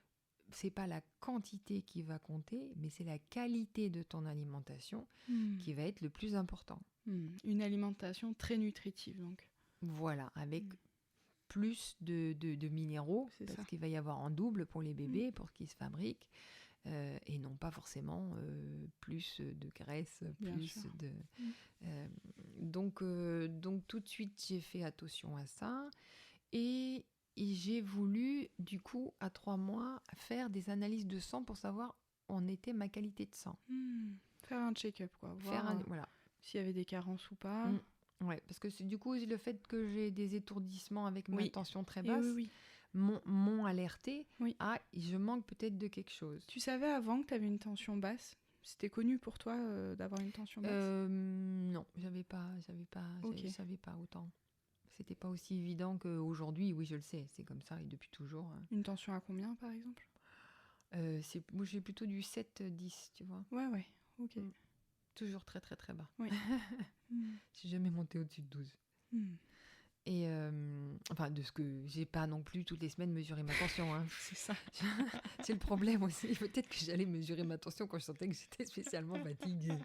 c'est pas la quantité qui va compter, mais c'est la qualité de ton alimentation qui va être le plus important. Une alimentation très nutritive, donc. Voilà, avec plus de minéraux, parce qu'il va y avoir en double pour les bébés, pour qu'ils se fabriquent, et non pas forcément plus de graisse, donc tout de suite j'ai fait attention à ça et j'ai voulu du coup à 3 mois faire des analyses de sang pour savoir en était ma qualité de sang. Faire un check-up quoi, voir voilà. S'il y avait des carences ou pas. Ouais, parce que c'est du coup le fait que j'ai des étourdissements avec ma tension très basse. M'ont alerté je manque peut-être de quelque chose. Tu savais avant que tu avais une tension basse ? C'était connu pour toi d'avoir une tension basse ? Non, j'avais pas autant. C'était pas aussi évident qu'aujourd'hui. Oui, je le sais, c'est comme ça et depuis toujours. Une tension à combien par exemple ? Moi j'ai plutôt du 7-10, tu vois. Ouais, ok. Toujours très très très bas. Oui. J'ai jamais monté au-dessus de 12. Et de ce que j'ai pas non plus toutes les semaines mesuré ma tension. Hein. C'est ça. C'est le problème aussi. Peut-être que j'allais mesurer ma tension quand je sentais que j'étais spécialement fatiguée.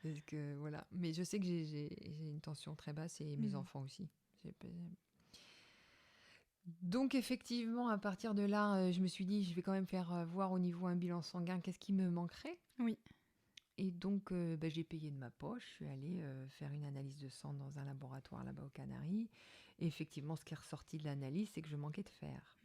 Parce que, voilà. Mais je sais que j'ai une tension très basse et mes enfants aussi. Donc effectivement, à partir de là, je me suis dit, je vais quand même faire voir au niveau un bilan sanguin qu'est-ce qui me manquerait. Oui. Et donc, j'ai payé de ma poche. Je suis allée faire une analyse de sang dans un laboratoire là-bas aux Canaries. Et effectivement, ce qui est ressorti de l'analyse, c'est que je manquais de fer.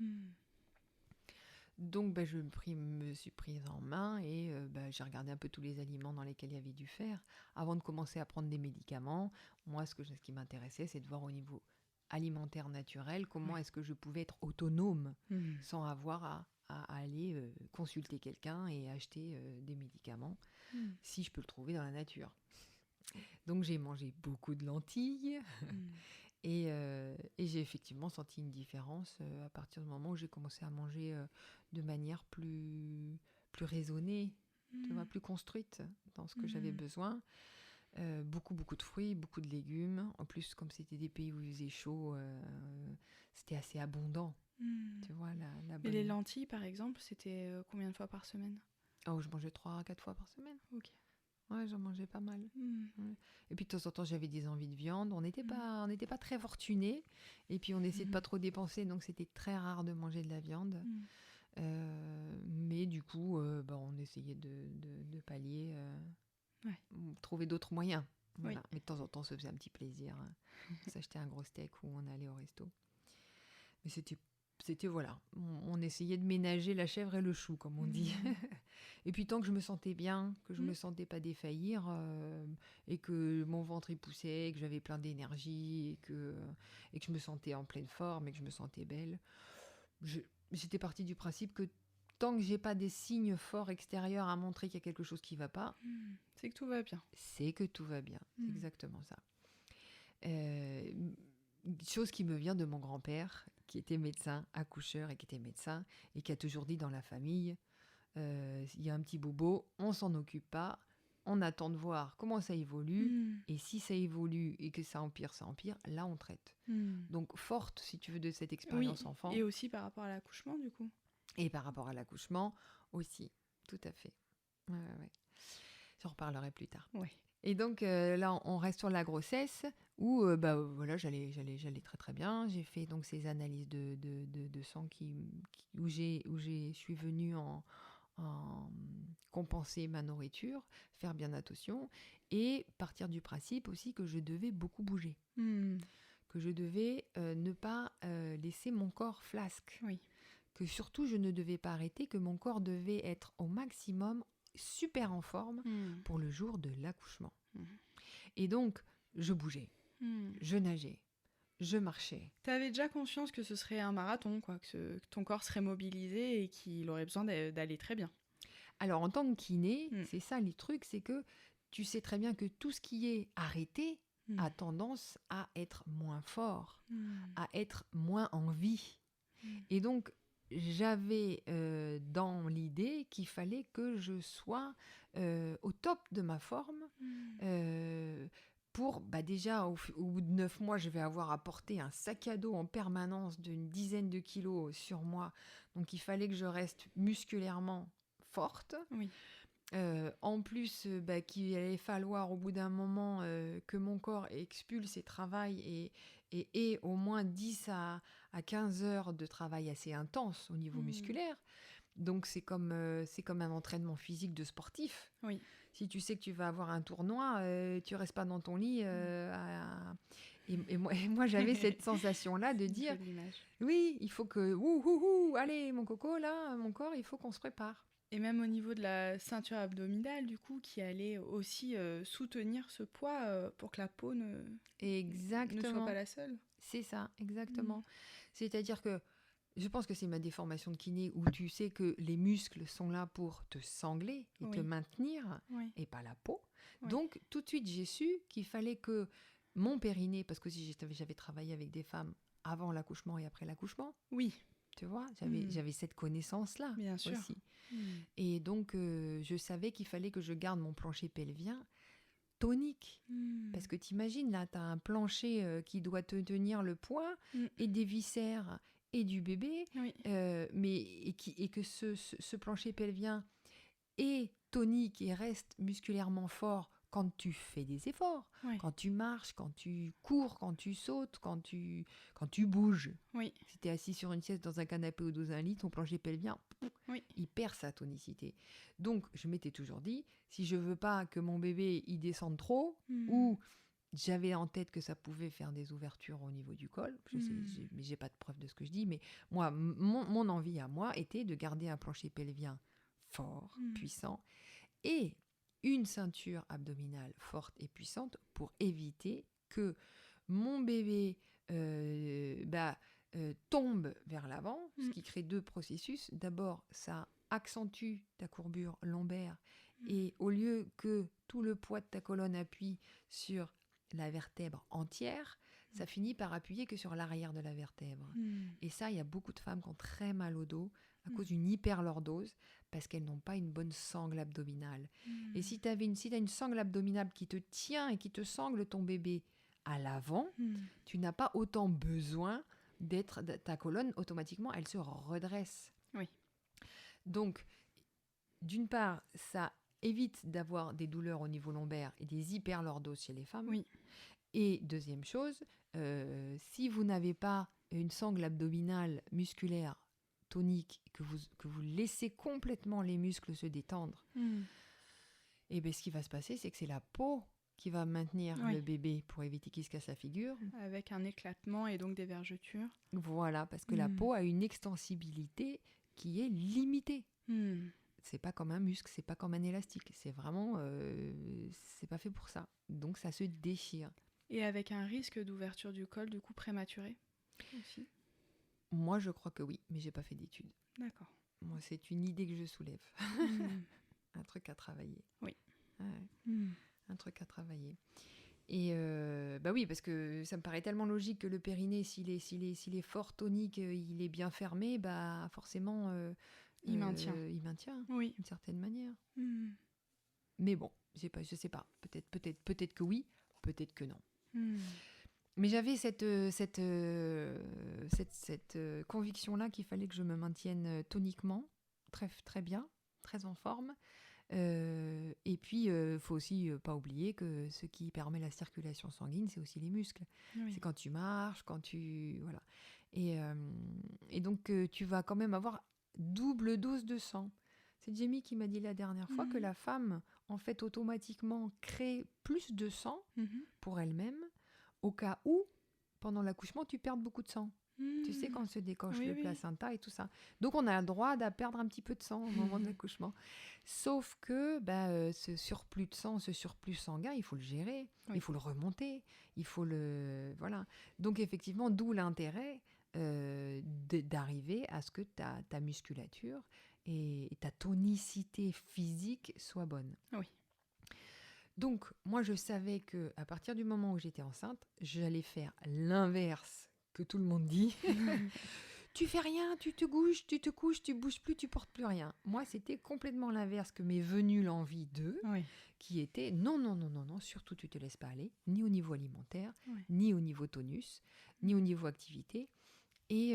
Donc, je me suis prise en main et j'ai regardé un peu tous les aliments dans lesquels il y avait du fer. Avant de commencer à prendre des médicaments, moi, ce qui m'intéressait, c'est de voir au niveau alimentaire naturel comment est-ce que je pouvais être autonome sans avoir à aller consulter quelqu'un et acheter des médicaments si je peux le trouver dans la nature. Donc j'ai mangé beaucoup de lentilles et j'ai effectivement senti une différence à partir du moment où j'ai commencé à manger de manière plus raisonnée, tu vois, plus construite dans ce que j'avais besoin. Beaucoup de fruits, beaucoup de légumes. En plus, comme c'était des pays où il faisait chaud, c'était assez abondant. Tu vois, Et les lentilles, par exemple, c'était combien de fois par semaine ? Oh, je mangeais 3-4 fois par semaine. Ok. Ouais, j'en mangeais pas mal. Ouais. Et puis de temps en temps, j'avais des envies de viande. On n'était pas très fortunés. Et puis on essayait de pas trop dépenser, donc c'était très rare de manger de la viande. Mais du coup, on essayait de pallier, trouver d'autres moyens. Voilà. Mais de temps en temps, on se faisait un petit plaisir. On s'achetait un gros steak ou on allait au resto. Mais c'était voilà, on essayait de ménager la chèvre et le chou, comme on dit. Et puis tant que je me sentais bien, que je me sentais pas défaillir, et que mon ventre y poussait, et que j'avais plein d'énergie, et que je me sentais en pleine forme, et que je me sentais belle, j'étais partie du principe que tant que j'ai pas des signes forts extérieurs à montrer qu'il y a quelque chose qui va pas, c'est que tout va bien. C'est que tout va bien, c'est exactement ça. Chose qui me vient de mon grand-père, qui était médecin, accoucheur et qui était médecin, et qui a toujours dit dans la famille, il y a un petit bobo, on s'en occupe pas, on attend de voir comment ça évolue. Mm. Et si ça évolue et que ça empire, là, on traite. Mm. Donc, forte, si tu veux, de cette Oui, expérience enfant. et aussi par rapport à l'accouchement, du coup. Et par rapport à l'accouchement aussi. Tout à fait. Ouais. J'en reparlerai plus tard. Ouais. Et donc, là, on reste sur la grossesse où voilà, j'allais très, très bien. J'ai fait donc ces analyses de sang où je suis venue en compenser ma nourriture, faire bien attention et partir du principe aussi que je devais beaucoup bouger. Mm. Que je devais ne pas laisser mon corps flasque. Oui. Que surtout, je ne devais pas arrêter, que mon corps devait être au maximum super en forme Mm. pour le jour de l'accouchement. Mm. Et donc, je bougeais, Mm. je nageais, je marchais. Tu avais déjà conscience que ce serait un marathon, quoi, que ton corps serait mobilisé et qu'il aurait besoin d'aller très bien. Alors, en tant que kiné, Mm. c'est ça les trucs, c'est que tu sais très bien que tout ce qui est arrêté Mm. a tendance à être moins fort, Mm. à être moins en vie. Mm. Et donc, j'avais dans l'idée qu'il fallait que je sois au top de ma forme. Pour, déjà, au bout de 9 mois, je vais avoir à porter un sac à dos en permanence d'une dizaine de kilos sur moi. Donc, il fallait que je reste musculairement forte. Oui. En plus, qu'il allait falloir au bout d'un moment que mon corps expulse et travaille et au moins 10 à 15 heures de travail assez intense au niveau musculaire. Donc, c'est comme un entraînement physique de sportif. Oui. Si tu sais que tu vas avoir un tournoi, tu restes pas dans ton lit. Et moi, j'avais cette sensation-là de dire, oui, il faut que, allez, mon coco, là, mon corps, il faut qu'on se prépare. Et même au niveau de la ceinture abdominale, du coup, qui allait aussi soutenir ce poids pour que la peau ne soit pas la seule. C'est ça, exactement. C'est-à-dire que je pense que c'est ma déformation de kiné où tu sais que les muscles sont là pour te sangler et te maintenir et pas la peau. Oui. Donc, tout de suite, j'ai su qu'il fallait que mon périnée, parce que si j'avais travaillé avec des femmes avant l'accouchement et après l'accouchement. Oui. Tu vois, j'avais cette connaissance-là. Bien sûr. Aussi. Et donc, je savais qu'il fallait que je garde mon plancher pelvien tonique. Parce que t'imagines, là, t'as un plancher qui doit te tenir le poids et des viscères et du bébé, et que ce plancher pelvien est tonique et reste musculairement fort quand tu fais des efforts, quand tu marches, quand tu cours, quand tu sautes, quand tu bouges. Si tu es assis sur une sieste dans un canapé ou dans un lit, ton plancher pelvien, il perd sa tonicité. Donc, je m'étais toujours dit, si je veux pas que mon bébé il descende trop, ou j'avais en tête que ça pouvait faire des ouvertures au niveau du col, mais j'ai pas de preuve de ce que je dis, mais moi, mon envie à moi était de garder un plancher pelvien fort, puissant, et une ceinture abdominale forte et puissante pour éviter que mon bébé tombe vers l'avant, ce qui crée deux processus. D'abord, ça accentue ta courbure lombaire et au lieu que tout le poids de ta colonne appuie sur la vertèbre entière, ça finit par appuyer que sur l'arrière de la vertèbre. Et ça, il y a beaucoup de femmes qui ont très mal au dos à cause d'une hyperlordose parce qu'elles n'ont pas une bonne sangle abdominale. Et si tu as une sangle abdominale qui te tient et qui te sangle ton bébé à l'avant, tu n'as pas autant besoin ta colonne, automatiquement, elle se redresse. Oui. Donc, d'une part, ça évite d'avoir des douleurs au niveau lombaire et des hyperlordoses chez les femmes. Oui. Et deuxième chose, si vous n'avez pas une sangle abdominale musculaire tonique, que vous laissez complètement les muscles se détendre, et bien ce qui va se passer, c'est que c'est la peau qui va maintenir le bébé pour éviter qu'il se casse la figure. Avec un éclatement et donc des vergetures. Voilà, parce que la peau a une extensibilité qui est limitée. C'est pas comme un muscle, c'est pas comme un élastique. C'est vraiment... c'est pas fait pour ça. Donc ça se déchire. Et avec un risque d'ouverture du col, du coup, prématuré aussi. Moi, je crois que oui, mais j'ai pas fait d'études. D'accord. Moi, c'est une idée que je soulève. Un truc à travailler. Oui. Un truc à travailler. Et oui, parce que ça me paraît tellement logique que le périnée, s'il est fort tonique, il est bien fermé, forcément, il maintient. Il maintient, oui. d'une certaine manière. Mais bon, Je sais pas. Peut-être que oui, peut-être que non. Hmm. Mais j'avais cette conviction-là qu'il fallait que je me maintienne toniquement, très, très bien, très en forme. Et puis, faut aussi pas oublier que ce qui permet la circulation sanguine, c'est aussi les muscles. Oui. C'est quand tu marches, quand tu... Voilà. Et donc, tu vas quand même avoir double dose de sang. C'est Jamie qui m'a dit la dernière fois que Mhm. la femme, en fait, automatiquement crée plus de sang Mhm. pour elle-même au cas où, pendant l'accouchement, tu perds beaucoup de sang. Tu sais, quand Hmm. on se décoche Oui, le oui. placenta et tout ça. Donc, on a le droit de perdre un petit peu de sang au moment de l'accouchement. Sauf que ce surplus de sang, ce surplus sanguin, il faut le gérer, Oui. il faut le remonter, il faut le... Voilà. Donc, effectivement, d'où l'intérêt d'arriver à ce que ta musculature et ta tonicité physique soient bonnes. Oui. Donc, moi, je savais que à partir du moment où j'étais enceinte, j'allais faire l'inverse que tout le monde dit. Tu fais rien, tu te couches, tu bouges plus, tu portes plus rien. Moi, c'était complètement l'inverse que m'est venue l'envie d'eux, Oui. qui était non, non, non, non, non, surtout tu te laisses pas aller, ni au niveau alimentaire, Oui. ni au niveau tonus, ni au niveau activité. Et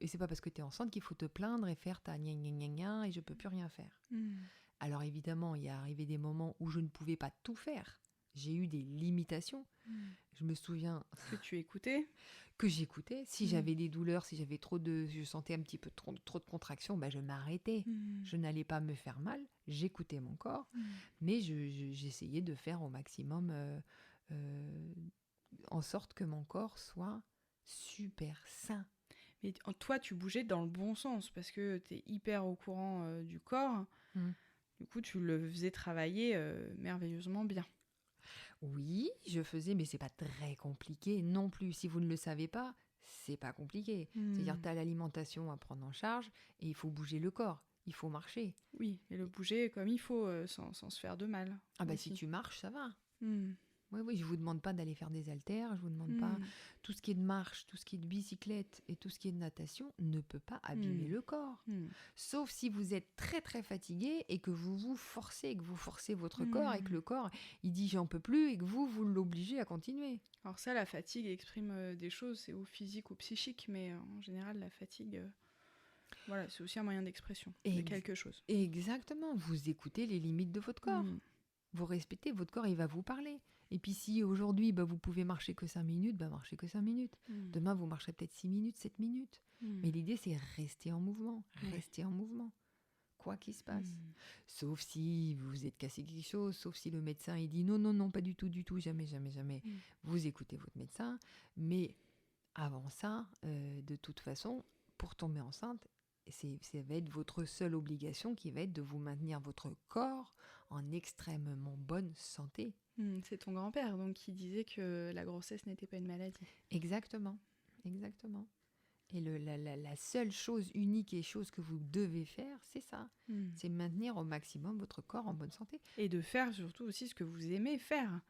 c'est pas parce que tu es enceinte qu'il faut te plaindre et faire ta gna gna gna gna et je peux plus rien faire. Hmm. Alors évidemment, il y a arrivé des moments où je ne pouvais pas tout faire. J'ai eu des limitations. Hmm. Je me souviens Que tu écoutais. que j'écoutais. Si Mm. j'avais des douleurs, si j'avais je sentais un petit peu trop de contractions, je m'arrêtais. Hmm. Je n'allais pas me faire mal. J'écoutais mon corps, Hmm. mais j'essayais de faire au maximum en sorte que mon corps soit super sain. Mais toi, tu bougeais dans le bon sens parce que tu es hyper au courant du corps. Mm. Du coup, tu le faisais travailler merveilleusement bien. Oui, je faisais, mais c'est pas très compliqué non plus. Si vous ne le savez pas, c'est pas compliqué. C'est-à-dire, tu as l'alimentation à prendre en charge et il faut bouger le corps. Il faut marcher. Oui, et le bouger comme il faut, sans se faire de mal. Ah bah aussi. si tu marches, ça va. Hmm. Oui, oui, je vous demande pas d'aller faire des haltères, je vous demande pas... Hmm. Tout ce qui est de marche, tout ce qui est de bicyclette et tout ce qui est de natation ne peut pas abîmer le corps. Hmm. Sauf si vous êtes très très fatigué et que vous vous forcez, que vous forcez votre corps et que le corps, il dit j'en peux plus et que vous l'obligez à continuer. Alors ça, la fatigue exprime des choses, c'est ou physique ou psychique, mais en général, la fatigue, voilà, c'est aussi un moyen d'expression de quelque chose. Exactement, vous écoutez les limites de votre corps. Vous respectez, votre corps, il va vous parler. Et puis si aujourd'hui, vous pouvez marcher que 5 minutes, marchez que 5 minutes. Demain, vous marcherez peut-être 6 minutes, 7 minutes. Mais l'idée, c'est rester en mouvement, quoi qu'il se passe. Sauf si vous êtes cassé quelque chose, sauf si le médecin, il dit non, non, non, pas du tout, jamais, jamais, jamais. Vous écoutez votre médecin. Mais avant ça, de toute façon, pour tomber enceinte, ça va être votre seule obligation qui va être de vous maintenir votre corps en extrêmement bonne santé. C'est ton grand-père donc qui disait que la grossesse n'était pas une maladie. Exactement, exactement. Et la seule chose unique et chose que vous devez faire, c'est ça. C'est maintenir au maximum votre corps en bonne santé. Et de faire surtout aussi ce que vous aimez faire.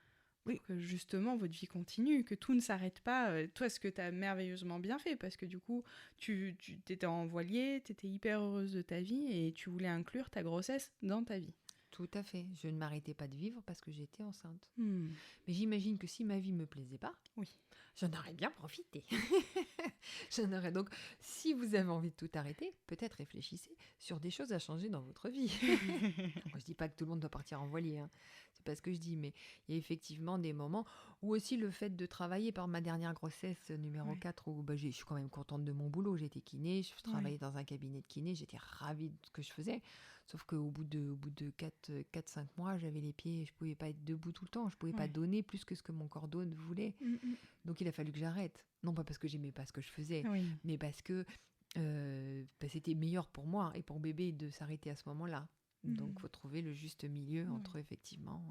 Pour que justement votre vie continue, que tout ne s'arrête pas. Toi, ce que tu as merveilleusement bien fait, parce que du coup, tu t'étais en voilier, tu étais hyper heureuse de ta vie et tu voulais inclure ta grossesse dans ta vie. Tout à fait. Je ne m'arrêtais pas de vivre parce que j'étais enceinte. Mais j'imagine que si ma vie ne me plaisait pas, j'en aurais bien profité. J'en aurais donc, si vous avez envie de tout arrêter, peut-être réfléchissez sur des choses à changer dans votre vie. Moi, je dis pas que tout le monde doit partir en voilier, hein. C'est pas ce que je dis, mais il y a effectivement des moments où aussi le fait de travailler par ma dernière grossesse numéro 4, où je suis quand même contente de mon boulot. J'étais kiné, je travaillais dans un cabinet de kiné, j'étais ravie de ce que je faisais. Sauf qu'au bout de 4-5 mois, j'avais les pieds, je pouvais pas être debout tout le temps, je pouvais pas donner plus que ce que mon corps voulait. Donc il a fallu que j'arrête. Non pas parce que j'aimais pas ce que je faisais, mais parce que c'était meilleur pour moi et pour bébé de s'arrêter à ce moment-là. Donc il faut trouver le juste milieu entre effectivement...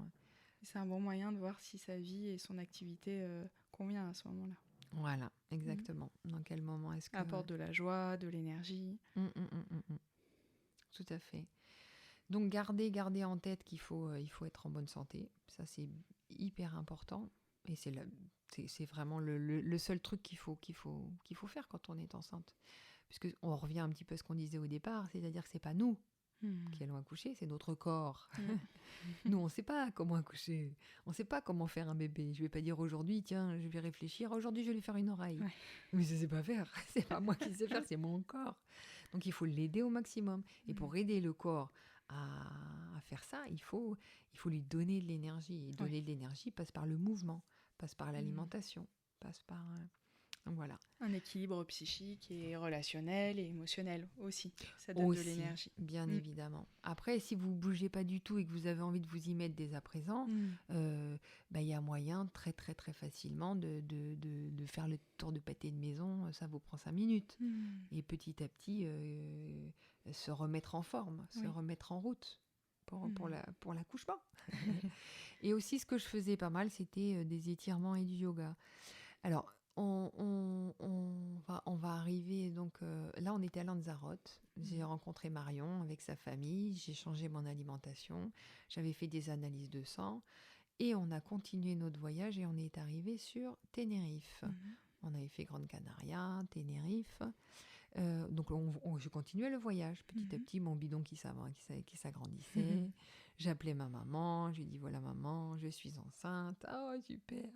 C'est un bon moyen de voir si sa vie et son activité convient à ce moment-là. Voilà, exactement. Dans quel moment est-ce que... Apporte de la joie, de l'énergie. Tout à fait. Donc gardez en tête qu'il faut être en bonne santé. Ça, c'est hyper important. Et c'est vraiment le seul truc qu'il faut faire quand on est enceinte. Puisqu'on revient un petit peu à ce qu'on disait au départ, c'est-à-dire que c'est pas nous qui allons accoucher, c'est notre corps. Mm. Nous, on ne sait pas comment accoucher, on ne sait pas comment faire un bébé. Je ne vais pas dire aujourd'hui, tiens, je vais réfléchir, aujourd'hui je vais lui faire une oreille. Ouais. Mais je ne sais pas faire, c'est pas moi qui sais faire, c'est mon corps. Donc il faut l'aider au maximum. Et pour aider le corps à faire ça, il faut lui donner de l'énergie. Et donner de l'énergie passe par le mouvement, passe par l'alimentation, passe par... voilà. Un équilibre psychique et relationnel et émotionnel aussi. Ça donne de l'énergie. Bien évidemment. Après, si vous ne bougez pas du tout et que vous avez envie de vous y mettre dès à présent, y a moyen très très très facilement de faire le tour de pâté de maison. Ça vous prend 5 minutes. Et petit à petit, se remettre en forme, se remettre en route pour l'accouchement. Et aussi, ce que je faisais pas mal, c'était des étirements et du yoga. Alors, on va arriver, donc là on était à Lanzarote, j'ai rencontré Marion avec sa famille, j'ai changé mon alimentation, j'avais fait des analyses de sang et on a continué notre voyage et on est arrivé sur Tenerife. On avait fait Grande Canaria, Tenerife, donc je continuais le voyage petit à petit, mon bidon qui s'agrandissait. J'appelais ma maman, je lui dis voilà maman, je suis enceinte, oh super.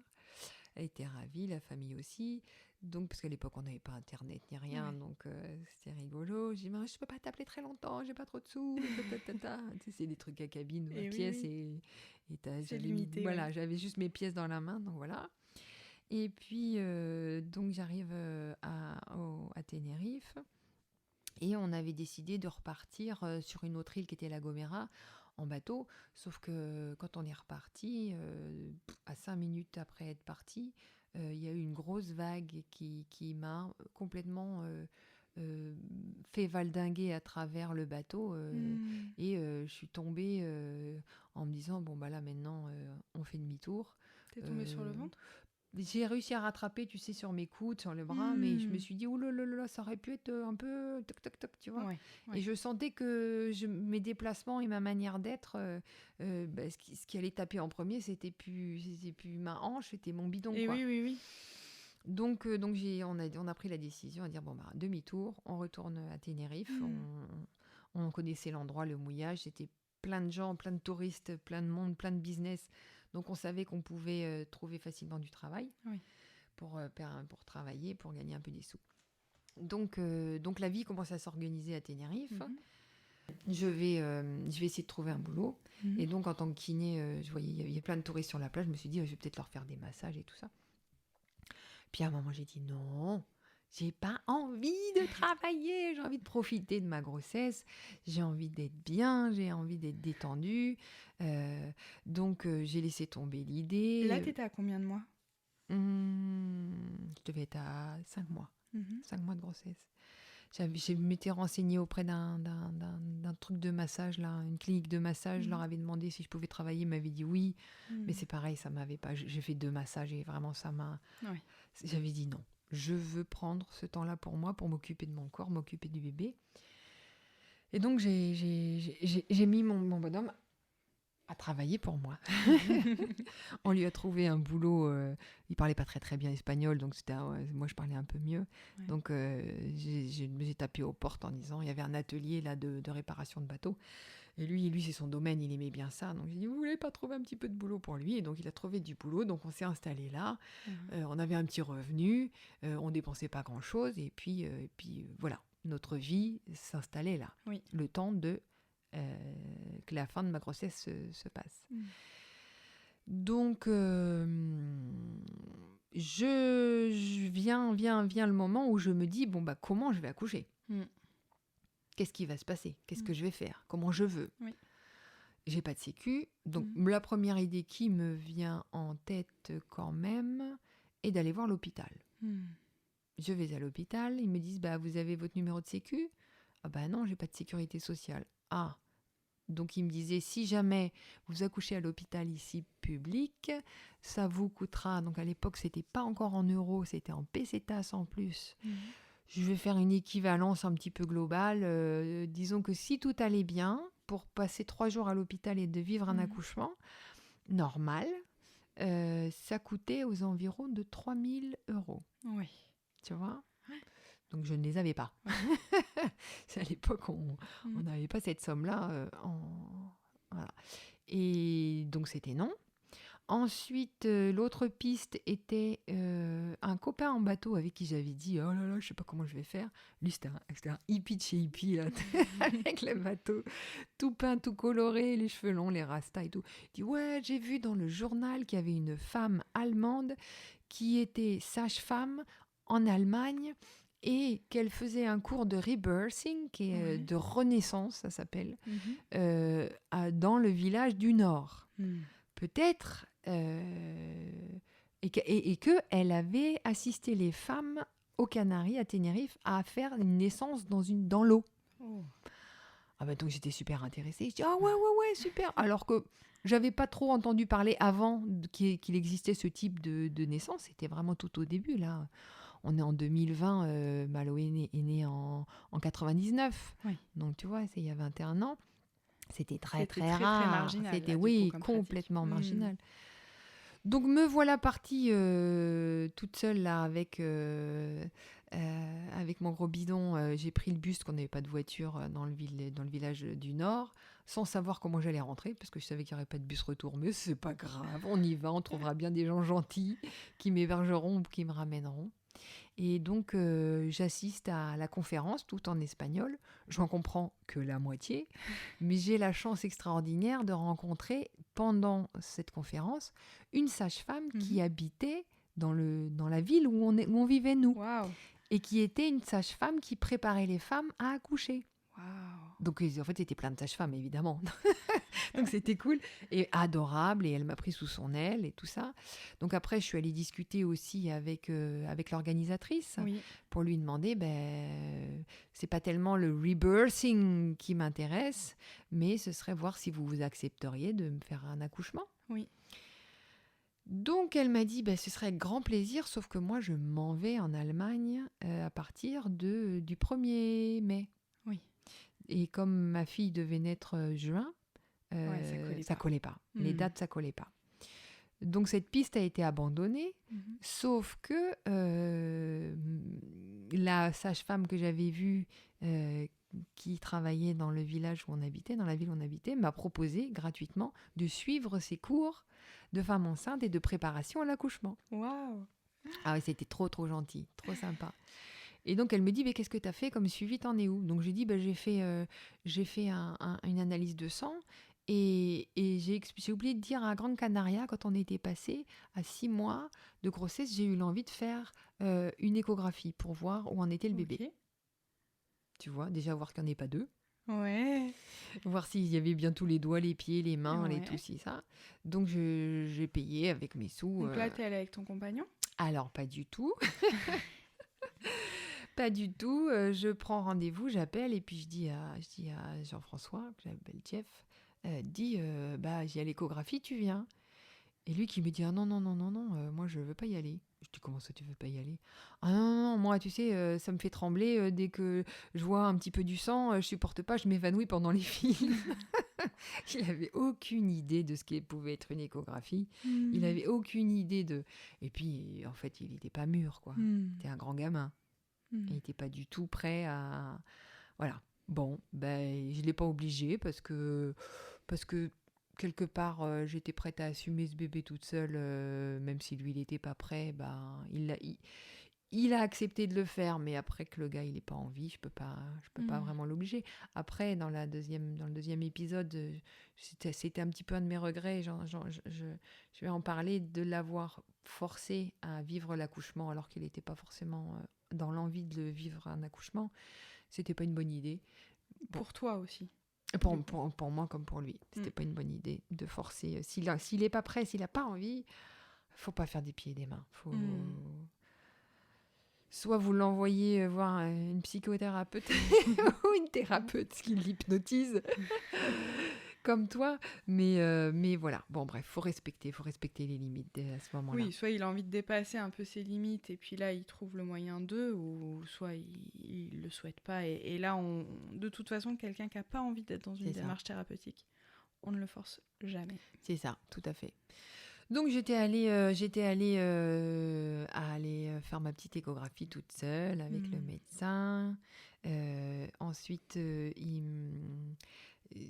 Elle était ravie, la famille aussi. Donc, parce qu'à l'époque, on n'avait pas Internet ni rien, donc c'était rigolo. J'ai dit, mais je ne peux pas t'appeler très longtemps, j'ai pas trop de sous. Tu sais, c'est des trucs à cabine ou à pièce. Et c'est limité. Voilà, j'avais juste mes pièces dans la main, donc voilà. Et puis, donc j'arrive à Tenerife. Et on avait décidé de repartir sur une autre île qui était La Gomera, en bateau, sauf que quand on est reparti, à 5 minutes après être parti, il y a eu une grosse vague qui m'a complètement fait valdinguer à travers le bateau et je suis tombée en me disant bon bah là maintenant on fait demi-tour. T'es tombée sur le ventre ? J'ai réussi à rattraper, tu sais, sur mes coudes, sur le bras, mais je me suis dit, oh là là là, ça aurait pu être un peu toc toc toc, tu vois. Et je sentais que mes déplacements et ma manière d'être, ce qui allait taper en premier, c'était plus ma hanche, c'était mon bidon, et quoi. Oui. Donc on a pris la décision de dire, bon, bah, demi-tour, on retourne à Tenerife. On connaissait l'endroit, le mouillage, c'était plein de gens, plein de touristes, plein de monde, plein de business. Donc, on savait qu'on pouvait trouver facilement du travail pour travailler, pour gagner un peu des sous. Donc la vie commence à s'organiser à Tenerife. Je vais essayer de trouver un boulot. Et donc, en tant que kiné, je voyais il y avait plein de touristes sur la plage. Je me suis dit, je vais peut-être leur faire des massages et tout ça. Puis à un moment, j'ai dit non. J'ai pas envie de travailler, j'ai envie de profiter de ma grossesse, j'ai envie d'être bien, j'ai envie d'être détendue. Donc, j'ai laissé tomber l'idée. Là, t'étais à combien de mois ? Je devais être à 5 mois. 5 mois de grossesse. Je m'étais renseignée auprès d'un truc de massage, là, une clinique de massage. Je leur avais demandé si je pouvais travailler. Ils m'avaient dit oui. Mais c'est pareil, ça m'avait pas... J'ai fait 2 massages et vraiment, ça m'a... J'avais dit non. Je veux prendre ce temps-là pour moi, pour m'occuper de mon corps, m'occuper du bébé. Et donc, j'ai mis mon bonhomme à travailler pour moi. On lui a trouvé un boulot. Il parlait pas très très bien espagnol, donc moi je parlais un peu mieux. Donc j'ai tapé aux portes en disant, il y avait un atelier là de réparation de bateaux. Et lui c'est son domaine, il aimait bien ça. Donc j'ai dit, vous voulez pas trouver un petit peu de boulot pour lui ? Et donc il a trouvé du boulot, donc on s'est installé là. On avait un petit revenu, on dépensait pas grand chose, et puis voilà, notre vie s'installait là. Le temps que la fin de ma grossesse se passe. Donc vient le moment où je me dis, bon bah comment je vais accoucher ? Qu'est-ce qui va se passer ? Qu'est-ce que je vais faire ? Comment je veux ? J'ai pas de sécu. Donc la première idée qui me vient en tête quand même est d'aller voir l'hôpital. Je vais à l'hôpital, ils me disent, bah vous avez votre numéro de sécu ? Ah bah non, j'ai pas de sécurité sociale. Ah, donc ils me disaient, si jamais vous accouchez à l'hôpital ici public, ça vous coûtera, donc à l'époque c'était pas encore en euros, c'était en pesetas en plus. Je vais faire une équivalence un petit peu globale. Disons que si tout allait bien, pour passer 3 jours à l'hôpital et de vivre un accouchement normal, ça coûtait aux environs de 3 000 €. Oui. Tu vois ? Donc, je ne les avais pas. À l'époque, on n'avait pas cette somme-là. Voilà. Et donc, c'était non. Ensuite, l'autre piste était un copain en bateau avec qui j'avais dit oh là là, je sais pas comment je vais faire. Lui, c'était un hippie de chez hippie, là, avec le bateau, tout peint, tout coloré, les cheveux longs, les rastas et tout. Il dit ouais, j'ai vu dans le journal qu'il y avait une femme allemande qui était sage-femme en Allemagne et qu'elle faisait un cours de rebirthing, qui est de renaissance, ça s'appelle, dans le village du Nord. Peut-être et qu'elle avait assisté les femmes aux Canaries, à Tenerife, à faire une naissance dans l'eau. Ah bah donc j'étais super intéressée. Je dis ah ouais, super. Alors que j'avais pas trop entendu parler avant qu'il existait ce type de naissance. C'était vraiment tout au début là. On est en 2020, Malo est né en 99. Oui. Donc tu vois, c'est il y a 21 ans. C'était très rare. Très marginal. C'était, là, oui, coup, complètement marginal. Donc me voilà partie toute seule là avec mon gros bidon. J'ai pris le bus parce qu'on n'avait pas de voiture dans le village du Nord, sans savoir comment j'allais rentrer, parce que je savais qu'il n'y aurait pas de bus retour. Mais c'est pas grave, on y va, on trouvera bien des gens gentils qui m'hébergeront ou qui me ramèneront. Et donc, j'assiste à la conférence, tout en espagnol. Je n'en comprends que la moitié, mais j'ai la chance extraordinaire de rencontrer, pendant cette conférence, une sage-femme qui habitait dans la ville où on vivait, nous. Wow. Et qui était une sage-femme qui préparait les femmes à accoucher. Wow. Donc, en fait, c'était plein de sages-femmes, évidemment. Donc, c'était cool et adorable. Et elle m'a pris sous son aile et tout ça. Donc, après, je suis allée discuter aussi avec l'organisatrice pour lui demander, c'est pas tellement le rebirthing qui m'intéresse, mais ce serait voir si vous accepteriez de me faire un accouchement. Oui. Donc, elle m'a dit, ce serait avec grand plaisir, sauf que moi, je m'en vais en Allemagne à partir du 1er mai. Oui. Et comme ma fille devait naître juin, ça collait pas. Les dates, ça collait pas. Donc, cette piste a été abandonnée, sauf que la sage-femme que j'avais vue qui travaillait dans le village où on habitait, dans la ville où on habitait, m'a proposé gratuitement de suivre ses cours de femme enceinte et de préparation à l'accouchement. Waouh! Ah ouais, c'était trop gentil, trop sympa. Et donc, elle me dit, qu'est-ce que tu as fait comme suivi, t'en es où? Donc, j'ai dit, j'ai fait une analyse de sang et j'ai oublié de dire à Grande Canaria, quand on était passé à 6 mois de grossesse, j'ai eu l'envie de faire une échographie pour voir où en était le bébé. Tu vois, déjà voir qu'il n'y en ait pas deux. Ouais. Voir s'il y avait bien tous les doigts, les pieds, les mains, les tout, ci, ça. Donc, j'ai payé avec mes sous. Donc là, t'es allée avec ton compagnon? Alors, pas du tout. Pas du tout. Je prends rendez-vous, j'appelle et puis je dis à Jean-François, que j'appelle Jeff, j'ai à l'échographie, tu viens? Et lui qui me dit, ah non, moi je veux pas y aller. Je dis, comment ça tu veux pas y aller? Ah non, moi tu sais, ça me fait trembler dès que je vois un petit peu du sang, je supporte pas, je m'évanouis pendant les films. Il avait aucune idée de ce qui pouvait être une échographie. Il avait aucune idée de... Et puis, en fait, il n'était pas mûr, quoi. C'était un grand gamin. Il n'était pas du tout prêt à... Voilà. Bon, je ne l'ai pas obligé parce que quelque part, j'étais prête à assumer ce bébé toute seule, même si lui, il n'était pas prêt. Il a accepté de le faire, mais après que le gars, il n'ait pas envie, je peux pas vraiment l'obliger. Après, dans le deuxième épisode, c'était un petit peu un de mes regrets. Je vais en parler, de l'avoir forcé à vivre l'accouchement alors qu'il n'était pas forcément dans l'envie de vivre un accouchement. C'était pas une bonne idée. Pour toi aussi. Pour moi comme pour lui. C'était pas une bonne idée de forcer. S'il n'est pas prêt, s'il n'a pas envie, faut pas faire des pieds et des mains. Soit vous l'envoyez voir une psychothérapeute ou une thérapeute qui l'hypnotise comme toi. Mais voilà. Bon, bref, faut respecter les limites à ce moment-là. Oui, soit il a envie de dépasser un peu ses limites et puis là, il trouve le moyen ou soit il le souhaite pas. Et là, de toute façon, quelqu'un qui n'a pas envie d'être dans une démarche thérapeutique, on ne le force jamais. C'est ça, tout à fait. Donc j'étais allée faire ma petite échographie toute seule avec le médecin. Ensuite,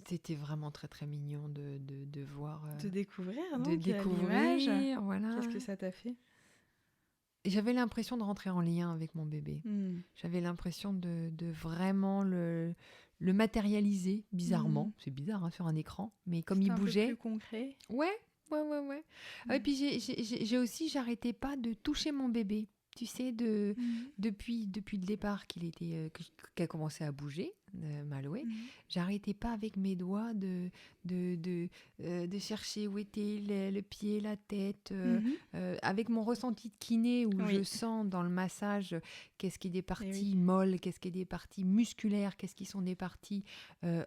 c'était vraiment très très mignon de voir, De découvrir, de donc, à l'image. découvrir, voilà. Qu'est-ce que ça t'a fait? Et j'avais l'impression de rentrer en lien avec mon bébé. J'avais l'impression de vraiment le matérialiser, bizarrement. C'est bizarre, hein, sur un écran, mais comme il C'était un peu bougeait. plus concret. Ouais. Et puis j'arrêtais pas de toucher mon bébé. Tu sais, depuis le départ qu'il a commencé à bouger, Maloué, j'arrêtais pas avec mes doigts de chercher où était le pied, la tête, avec mon ressenti de kiné où je sens dans le massage qu'est-ce qui est des parties molles, qu'est-ce qui est des parties musculaires, qu'est-ce qui sont des parties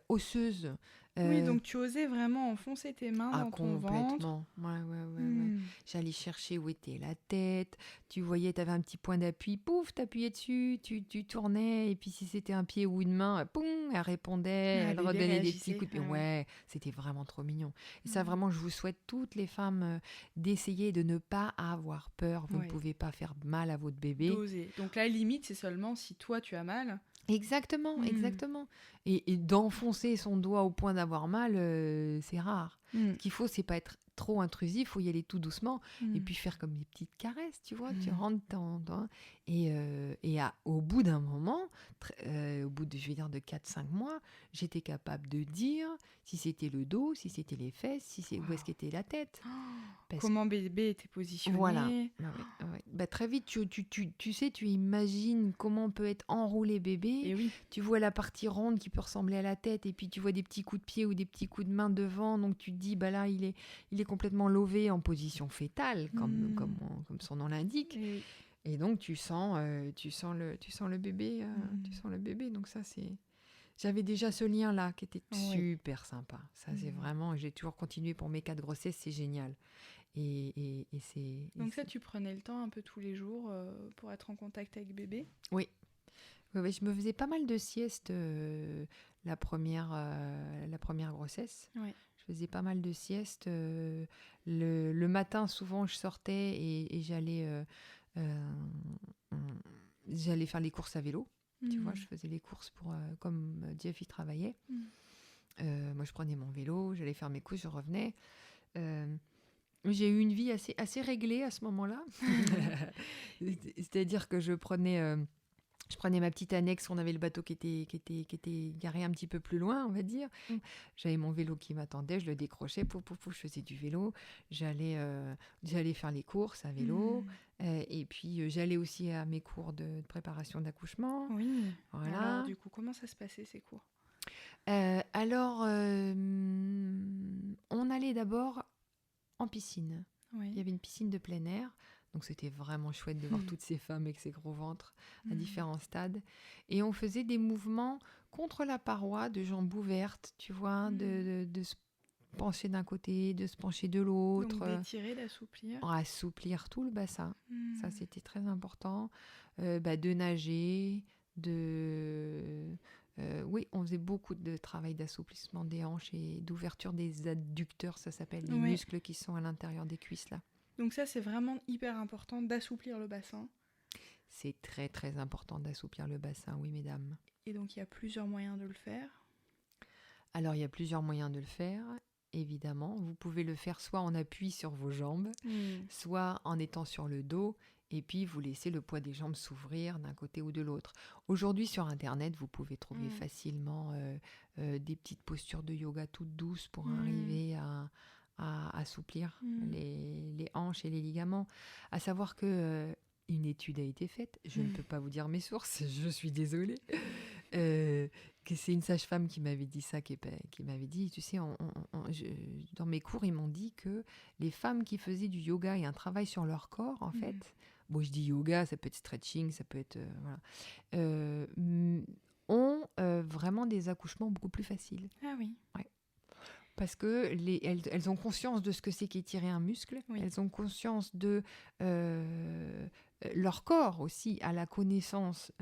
osseuses. Oui, donc tu osais vraiment enfoncer tes mains dans ton ventre. Complètement. Ouais. J'allais chercher où était la tête. Tu voyais, tu avais un petit point d'appui, pouf, t'appuyais dessus, tu tournais, et puis si c'était un pied ou une main, poum, elle répondait, elle redonnait des petits coups de pied. Ouais, c'était vraiment trop mignon. Et ça, vraiment, je vous souhaite, toutes les femmes, d'essayer de ne pas avoir peur. Vous ne pouvez pas faire mal à votre bébé. D'oser. Donc la limite, c'est seulement si toi, tu as mal. Exactement. Et d'enfoncer son doigt au point d'avoir mal, c'est rare. Ce qu'il faut, c'est pas être trop intrusif, il faut y aller tout doucement et puis faire comme des petites caresses, tu vois. Tu rentres au bout d'un moment, au bout de, je vais dire, de 4-5 mois, j'étais capable de dire si c'était le dos, si c'était les fesses, où est-ce qu'était la tête. Comment bébé était positionné. Voilà. Ouais. Très vite, tu sais, tu imagines comment peut être enroulé bébé. Et oui. Tu vois la partie ronde qui peut ressembler à la tête et puis tu vois des petits coups de pied ou des petits coups de main devant. Donc tu te dis, là, il est complètement lové en position fétale, comme son nom l'indique. Et donc tu sens le bébé. Tu sens le bébé. Donc ça, c'est... J'avais déjà ce lien-là qui était super sympa. Ça, c'est vraiment... J'ai toujours continué pour mes 4 grossesses, c'est génial. Et c'est... Donc ça, tu prenais le temps un peu tous les jours pour être en contact avec bébé? Oui, je me faisais pas mal de siestes la première grossesse. Ouais. Je faisais pas mal de siestes. Le matin, souvent, je sortais et j'allais faire les courses à vélo. Tu vois, je faisais les courses comme Jeff y travaillait. Moi, je prenais mon vélo, j'allais faire mes courses, je revenais. J'ai eu une vie assez réglée à ce moment-là. C'est-à-dire que je prenais ma petite annexe, on avait le bateau qui était garé un petit peu plus loin, on va dire. J'avais mon vélo qui m'attendait, je le décrochais, je faisais du vélo. J'allais faire les courses à vélo. Et puis, j'allais aussi à mes cours de préparation d'accouchement. Oui. Voilà. Alors, du coup, comment ça se passait, ces cours? On allait d'abord en piscine. Oui. Il y avait une piscine de plein air. Donc, c'était vraiment chouette de voir toutes ces femmes avec ces gros ventres à différents stades. Et on faisait des mouvements contre la paroi, de jambes ouvertes, tu vois, de se pencher d'un côté, de se pencher de l'autre. Donc, d'étirer, d'assouplir. Assouplir tout le bassin. Ça, c'était très important. De nager, oui, on faisait beaucoup de travail d'assouplissement des hanches et d'ouverture des adducteurs, ça s'appelle, les muscles qui sont à l'intérieur des cuisses, là. Donc ça, c'est vraiment hyper important d'assouplir le bassin. C'est très, très important d'assouplir le bassin, oui, mesdames. Et donc, il y a plusieurs moyens de le faire. Alors, il y a plusieurs moyens de le faire, évidemment. Vous pouvez le faire soit en appui sur vos jambes, soit en étant sur le dos, et puis vous laissez le poids des jambes s'ouvrir d'un côté ou de l'autre. Aujourd'hui, sur Internet, vous pouvez trouver facilement des petites postures de yoga toutes douces pour arriver à assouplir les hanches et les ligaments. À savoir que une étude a été faite, je ne peux pas vous dire mes sources, je suis désolée, que c'est une sage-femme qui m'avait dit ça, qui m'avait dit, tu sais, dans mes cours, ils m'ont dit que les femmes qui faisaient du yoga et un travail sur leur corps, en fait, bon, je dis yoga, ça peut être stretching, ça peut être... ont vraiment des accouchements beaucoup plus faciles. Ah oui. Ouais. Parce que elles ont conscience de ce que c'est qu'étirer un muscle, elles ont conscience de leur corps aussi, à la connaissance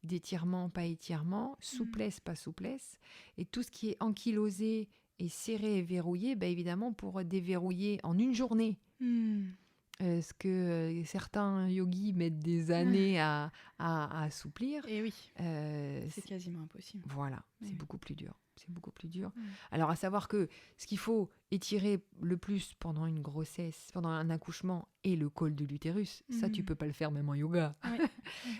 d'étirement, pas étirement, souplesse, pas souplesse, et tout ce qui est ankylosé et serré et verrouillé, évidemment, pour déverrouiller en une journée Hmm. Ce que certains yogis mettent des années à assouplir. Et oui, euh, c'est quasiment impossible. Voilà, c'est Oui. beaucoup plus dur. C'est beaucoup plus dur. Mm. Alors, à savoir que ce qu'il faut étirer le plus pendant une grossesse, pendant un accouchement, est le col de l'utérus. Ça, tu peux pas le faire même en yoga. Ouais.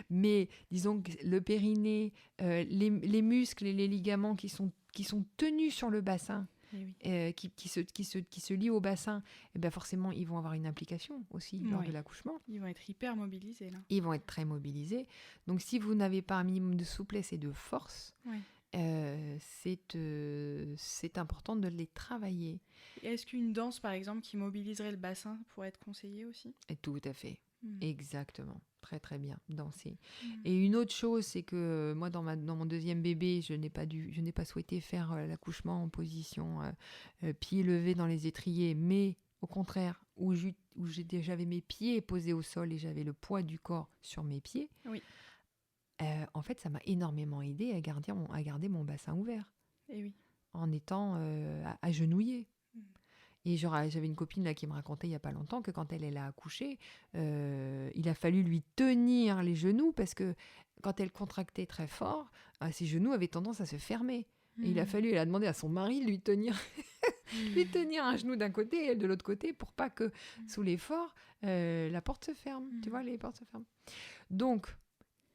Mais disons que le périnée, les muscles et les ligaments qui sont tenus sur le bassin, Et oui. qui se lient au bassin, et ben forcément, ils vont avoir une implication aussi lors Ouais. de l'accouchement. Ils vont être hyper mobilisés là. Ils vont être très mobilisés. Donc, si vous n'avez pas un minimum de souplesse et de force, Ouais. c'est important de les travailler. Et est-ce qu'une danse, par exemple, qui mobiliserait le bassin pourrait être conseillée aussi? Et tout à fait. Mm. Exactement. Très, très bien. Danser. Mm. Et une autre chose, c'est que moi, dans mon deuxième bébé, je n'ai pas souhaité faire l'accouchement en position pieds levés dans les étriers, mais au contraire, où j'avais mes pieds posés au sol et j'avais le poids du corps sur mes pieds. Oui. En fait, ça m'a énormément aidé à garder mon bassin ouvert Et oui. en étant agenouillée. Mm. Et j'avais une copine là qui me racontait il n'y a pas longtemps que quand elle a accouché, il a fallu lui tenir les genoux parce que quand elle contractait très fort, ses genoux avaient tendance à se fermer. Et elle a demandé à son mari de lui tenir un genou d'un côté et elle de l'autre côté pour pas que sous l'effort, la porte se ferme. Tu vois, les portes se ferment. Donc,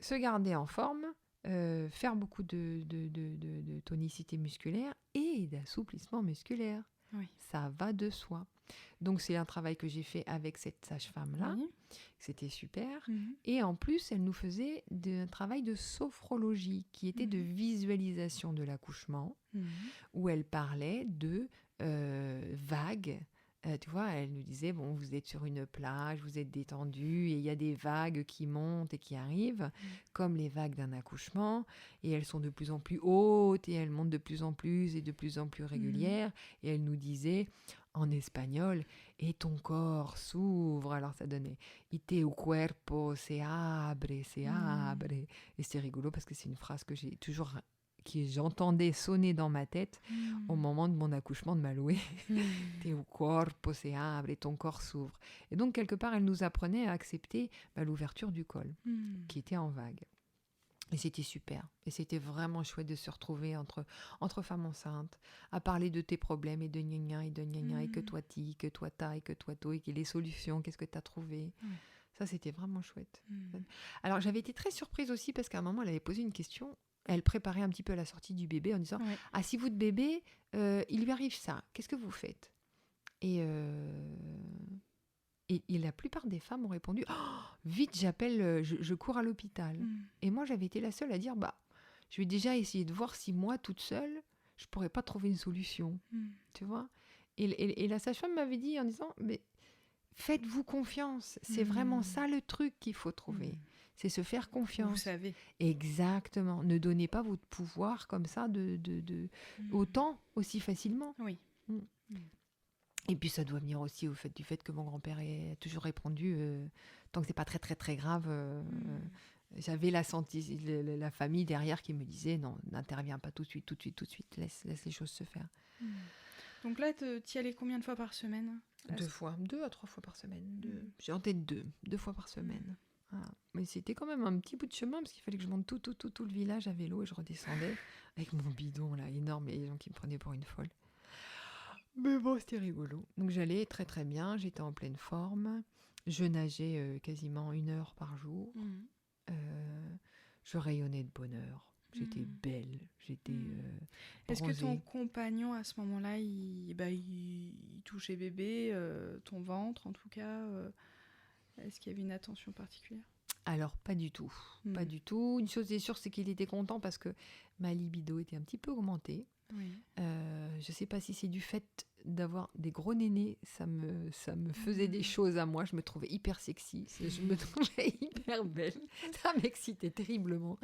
se garder en forme, faire beaucoup de tonicité musculaire et d'assouplissement musculaire. Oui. Ça va de soi. Donc, c'est un travail que j'ai fait avec cette sage-femme-là. Oui. C'était super. Mhm. Et en plus, elle nous faisait un travail de sophrologie qui était de visualisation de l'accouchement, Mhm. où elle parlait de vagues. Tu vois, elle nous disait, bon, vous êtes sur une plage, vous êtes détendu, et il y a des vagues qui montent et qui arrivent, comme les vagues d'un accouchement, et elles sont de plus en plus hautes, et elles montent de plus en plus et de plus en plus régulières, et elle nous disait, en espagnol, et ton corps s'ouvre, alors ça donnait, y tu cuerpo se abre, se abre, et c'est rigolo parce que c'est une phrase que j'entendais sonner dans ma tête au moment de mon accouchement de Maloué. Tu corpo se abre et ton corps s'ouvre. Et donc, quelque part, elle nous apprenait à accepter l'ouverture du col, qui était en vague. Et c'était super. Et c'était vraiment chouette de se retrouver entre femmes enceintes, à parler de tes problèmes et de gna gna et de gna gna, et que toi ti, que toi ta, et que toi to, et les solutions, qu'est-ce que tu as trouvé. Ça, c'était vraiment chouette. Alors, j'avais été très surprise aussi parce qu'à un moment, elle avait posé une question. Elle préparait un petit peu la sortie du bébé en disant « Ah, si votre bébé, il lui arrive ça, qu'est-ce que vous faites ?» Et la plupart des femmes ont répondu oh, « Vite, j'appelle, je cours à l'hôpital. » Et moi, j'avais été la seule à dire « Je vais déjà essayer de voir si moi, toute seule, je ne pourrais pas trouver une solution. » Tu vois ? Et la sage-femme m'avait dit en disant « Mais faites-vous confiance, c'est vraiment ça le truc qu'il faut trouver. » C'est se faire confiance. Vous savez. Exactement. Ne donnez pas votre pouvoir comme ça autant, aussi facilement. Oui. Et puis ça doit venir aussi du fait que mon grand-père a toujours répondu, tant que c'est pas très très très grave, j'avais la famille derrière qui me disait non, n'interviens pas tout de suite, laisse les choses se faire. Donc là, t'y allais combien de fois par semaine ? 2 à 3 fois par semaine. J'ai en tête 2 fois par semaine. Voilà. Mais c'était quand même un petit bout de chemin parce qu'il fallait que je monte tout le village à vélo et je redescendais avec mon bidon là énorme et les gens qui me prenaient pour une folle. Mais bon, c'était rigolo. Donc j'allais très très bien, j'étais en pleine forme, je nageais quasiment 1 heure par jour, je rayonnais de bonheur, j'étais belle, j'étais bronzée. Est-ce que ton compagnon à ce moment-là, il touchait bébé, ton ventre en tout cas est-ce qu'il y avait une attention particulière ? Alors, pas du tout. Pas du tout. Une chose est sûre, c'est qu'il était content parce que ma libido était un petit peu augmentée. Oui. Je ne sais pas si c'est du fait d'avoir des gros nénés. Ça me faisait des choses à moi. Je me trouvais hyper sexy. Je me trouvais hyper belle. Ça m'excitait terriblement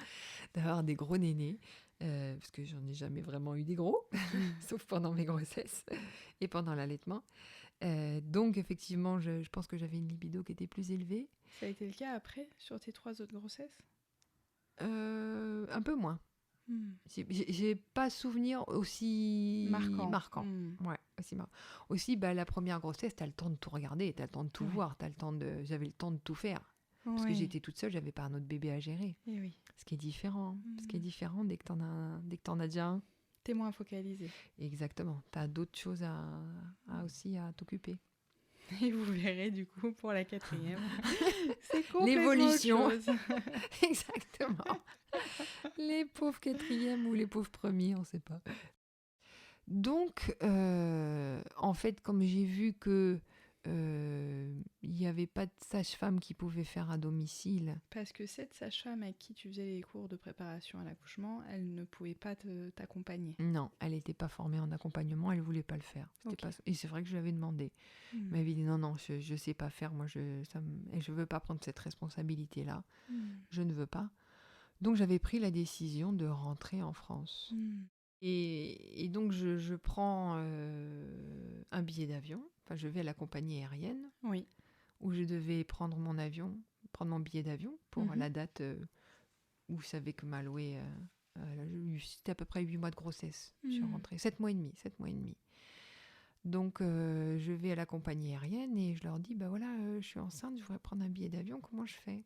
d'avoir des gros nénés. Parce que j'en ai jamais vraiment eu des gros, sauf pendant mes grossesses et pendant l'allaitement. Donc, effectivement, je pense que j'avais une libido qui était plus élevée. Ça a été le cas après, sur tes 3 autres grossesses ? Un peu moins. J'ai pas souvenir aussi marquant. Ouais. Aussi, marrant. Aussi, la première grossesse, t'as le temps de tout regarder, t'as le temps de tout Ouais. voir, j'avais le temps de tout faire. Parce que Oui. j'étais toute seule, j'avais pas un autre bébé à gérer. Et oui. Ce qui est différent. Ce qui est Mm. différent dès que t'en as déjà un. T'es moins focalisé. Exactement. T'as d'autres choses aussi à t'occuper. Et vous verrez du coup pour la 4e. C'est complètement L'évolution. autre chose. Exactement. Les pauvres 4e ou les pauvres premiers, on sait pas. Donc, en fait, comme j'ai vu que il n'y avait pas de sage-femme qui pouvait faire à domicile. Parce que cette sage-femme avec qui tu faisais les cours de préparation à l'accouchement, elle ne pouvait pas t'accompagner. Non, elle n'était pas formée en accompagnement, elle ne voulait pas le faire. Ok. Et c'est vrai que je lui avais demandé. Elle m'avait dit non, je ne sais pas faire, moi et je ne veux pas prendre cette responsabilité-là. Je ne veux pas. Donc j'avais pris la décision de rentrer en France. Et donc je prends un billet d'avion, enfin je vais à la compagnie aérienne, Oui. où je devais prendre mon billet d'avion pour la date où je savais que Maloué, c'était à peu près 8 mois de grossesse. Je suis rentrée, 7 mois et demi. Donc je vais à la compagnie aérienne et je leur dis, je suis enceinte, je voudrais prendre un billet d'avion, comment je fais ?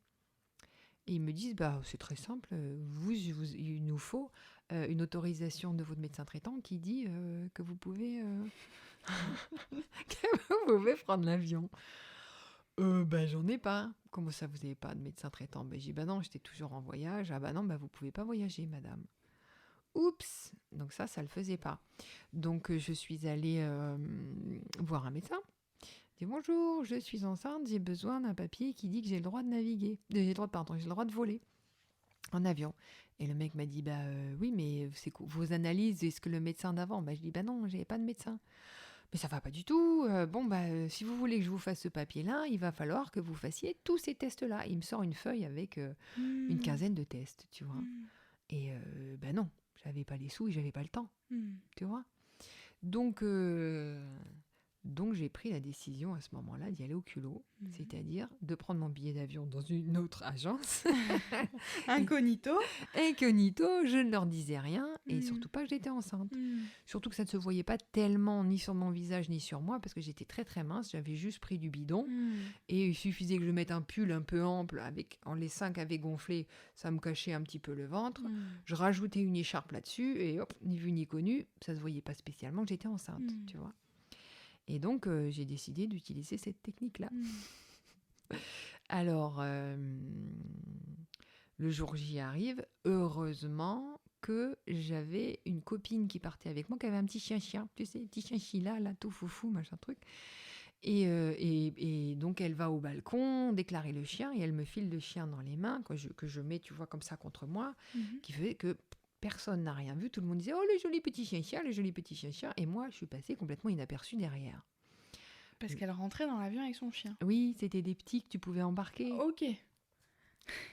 Et ils me disent, c'est très simple, il nous faut une autorisation de votre médecin traitant qui dit que vous pouvez prendre l'avion. J'en ai pas. Comment ça, vous n'avez pas de médecin traitant ? J'ai dit, non, j'étais toujours en voyage. Ah non, vous pouvez pas voyager, madame. Oups. Donc ça le faisait pas. Donc je suis allée voir un médecin. Je dis, bonjour, je suis enceinte, j'ai besoin d'un papier qui dit que j'ai le droit de naviguer. J'ai le droit de voler en avion. Et le mec m'a dit, oui, mais c'est vos analyses, est-ce que le médecin d'avant ? Je dis, non, j'avais pas de médecin. Mais ça va pas du tout. Si vous voulez que je vous fasse ce papier-là, il va falloir que vous fassiez tous ces tests-là. Il me sort une feuille avec une quinzaine de tests, tu vois. Et non, j'avais pas les sous et j'avais pas le temps, tu vois. Donc j'ai pris la décision à ce moment-là d'y aller au culot, c'est-à-dire de prendre mon billet d'avion dans une autre agence. Incognito, je ne leur disais rien et surtout pas que j'étais enceinte. Surtout que ça ne se voyait pas tellement ni sur mon visage ni sur moi parce que j'étais très très mince, j'avais juste pris du bidon et il suffisait que je mette un pull un peu ample les seins qui avaient gonflé, ça me cachait un petit peu le ventre. Je rajoutais une écharpe là-dessus et hop, ni vu ni connu, ça se voyait pas spécialement que j'étais enceinte, tu vois. Et donc, j'ai décidé d'utiliser cette technique-là. Alors, le jour J arrive, heureusement que j'avais une copine qui partait avec moi, qui avait un petit chien, tu sais, petit chien là, tout foufou, machin truc. Et donc, elle va au balcon déclarer le chien et elle me file le chien dans les mains, que je mets, tu vois, comme ça contre moi, qui fait que personne n'a rien vu. Tout le monde disait « Oh, le joli petit chien-chien, le joli petit chien-chien ». Et moi, je suis passée complètement inaperçue derrière. Parce qu'elle rentrait dans l'avion avec son chien. Oui, c'était des petits que tu pouvais embarquer. Ok.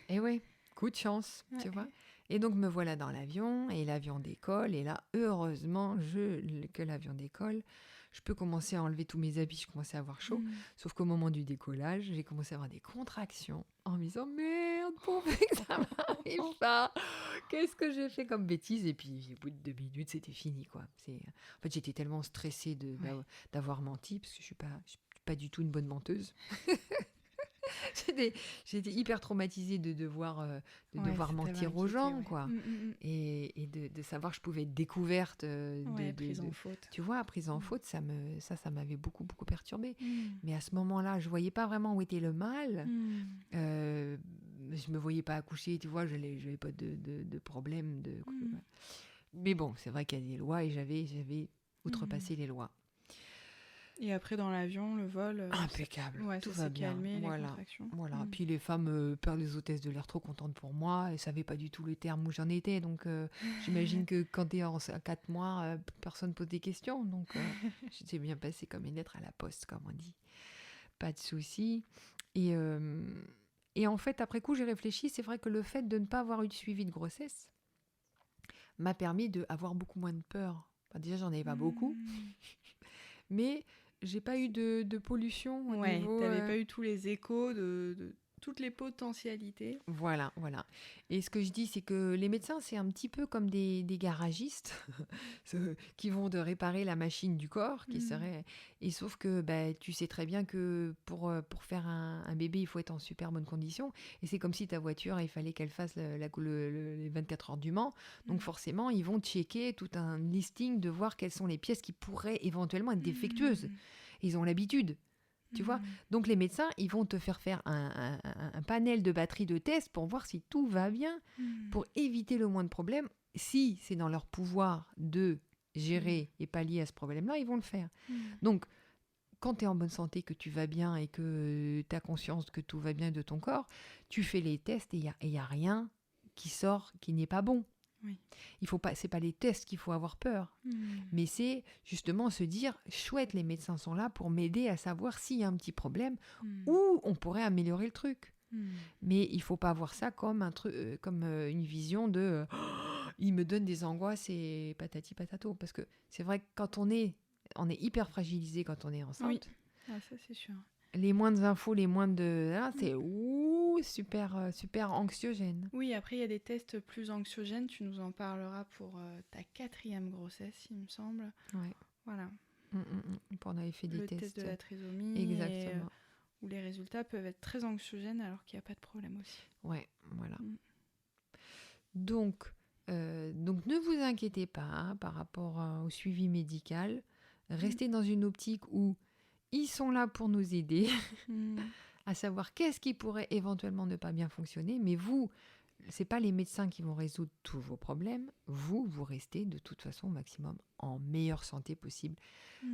Et ouais, coup de chance, tu vois. Et donc, me voilà dans l'avion, et l'avion décolle. Et là, heureusement que l'avion décolle. Je peux commencer à enlever tous mes habits, je commençais à avoir chaud. Sauf qu'au moment du décollage, j'ai commencé à avoir des contractions en me disant « Merde, pourvu que ça m'arrive pas ! Qu'est-ce que j'ai fait comme bêtise ?» Et puis, au bout de 2 minutes, c'était fini, quoi. En fait, j'étais tellement stressée d'avoir menti, parce que je suis pas du tout une bonne menteuse. J'étais hyper traumatisée de devoir mentir aux gens, quoi. Et de savoir que je pouvais être découverte. Prise en faute. Tu vois, prise en faute, ça m'avait beaucoup, beaucoup perturbée. Mais à ce moment-là, je voyais pas vraiment où était le mal. Je me voyais pas accoucher, tu vois, je n'avais pas de problème. Mais bon, c'est vrai qu'il y a des lois et j'avais outrepassé les lois. Et après, dans l'avion, le vol... impeccable, tout ça va s'est bien. calmé, les contractions. Voilà. Puis les femmes, les hôtesses de l'air trop contentes pour moi, elles ne savaient pas du tout le terme où j'en étais. Donc, j'imagine que quand tu es à 4 mois, personne ne pose des questions. Donc, j'étais bien passée comme une lettre à la poste, comme on dit. Pas de souci. Et en fait, après coup, j'ai réfléchi. C'est vrai que le fait de ne pas avoir eu de suivi de grossesse m'a permis d'avoir beaucoup moins de peur. Enfin, déjà, j'en avais pas beaucoup. Mais j'ai pas eu de pollution au niveau... t'avais pas eu tous les échos de toutes les potentialités. Voilà, voilà. Et ce que je dis, c'est que les médecins, c'est un petit peu comme des garagistes qui vont de réparer la machine du corps, qui serait... Et sauf que tu sais très bien que pour faire un bébé, il faut être en super bonne condition. Et c'est comme si ta voiture, il fallait qu'elle fasse les 24 heures du Mans. Donc forcément, ils vont checker tout un listing de voir quelles sont les pièces qui pourraient éventuellement être défectueuses. Ils ont l'habitude. Tu vois, donc les médecins, ils vont te faire un panel de batterie de tests pour voir si tout va bien, pour éviter le moins de problèmes. Si c'est dans leur pouvoir de gérer et pallier à ce problème-là, ils vont le faire. Donc, quand tu es en bonne santé, que tu vas bien et que tu as conscience que tout va bien de ton corps, tu fais les tests et il y a rien qui sort qui n'est pas bon. Oui. Il faut pas, c'est pas les tests qu'il faut avoir peur, mais c'est justement se dire chouette, les médecins sont là pour m'aider à savoir s'il y a un petit problème ou on pourrait améliorer le truc. Mais il faut pas voir ça comme un truc, comme une vision de il me donne des angoisses et patati patato, parce que c'est vrai que quand on est hyper fragilisé quand on est enceinte. Oui. Ah, ça c'est sûr. Les moindres infos, les moindres de là, c'est super super anxiogène. Oui, après il y a des tests plus anxiogènes, tu nous en parleras pour ta 4e grossesse, il me semble. Ouais. Voilà. On avait fait des Le tests. test de la trisomie. Exactement. Où les résultats peuvent être très anxiogènes alors qu'il n'y a pas de problème aussi. Ouais, voilà. Donc ne vous inquiétez pas par rapport au suivi médical. Restez dans une optique où ils sont là pour nous aider à savoir qu'est-ce qui pourrait éventuellement ne pas bien fonctionner. Mais vous, c'est pas les médecins qui vont résoudre tous vos problèmes. Vous restez de toute façon au maximum en meilleure santé possible.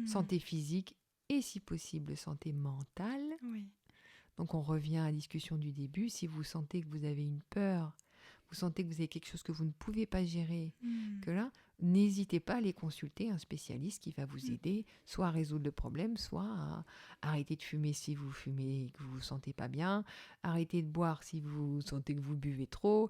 Santé physique et si possible santé mentale. Oui. Donc on revient à la discussion du début. Si vous sentez que vous avez une peur, vous sentez que vous avez quelque chose que vous ne pouvez pas gérer, que là, n'hésitez pas à aller consulter un spécialiste qui va vous aider, soit à résoudre le problème, soit à arrêter de fumer si vous fumez et que vous vous sentez pas bien, arrêter de boire si vous sentez que vous buvez trop,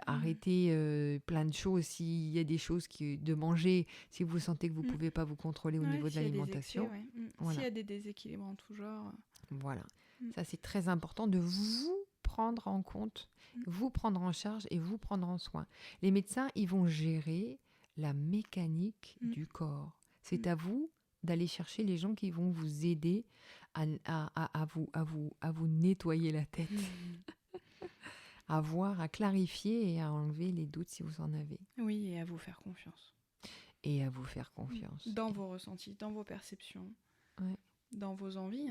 arrêter plein de choses s'il y a des choses de manger si vous sentez que vous pouvez pas vous contrôler au niveau de l'alimentation. Voilà. S'il y a des déséquilibres en tout genre. Voilà. Ça, c'est très important de vous prendre en compte, vous prendre en charge et vous prendre en soin. Les médecins, ils vont gérer la mécanique du corps. C'est à vous d'aller chercher les gens qui vont vous aider à vous nettoyer la tête, à voir, à clarifier et à enlever les doutes si vous en avez. Oui, et à vous faire confiance. Et à vous faire confiance. Dans vos ressentis, dans vos perceptions. Ouais. Dans vos envies,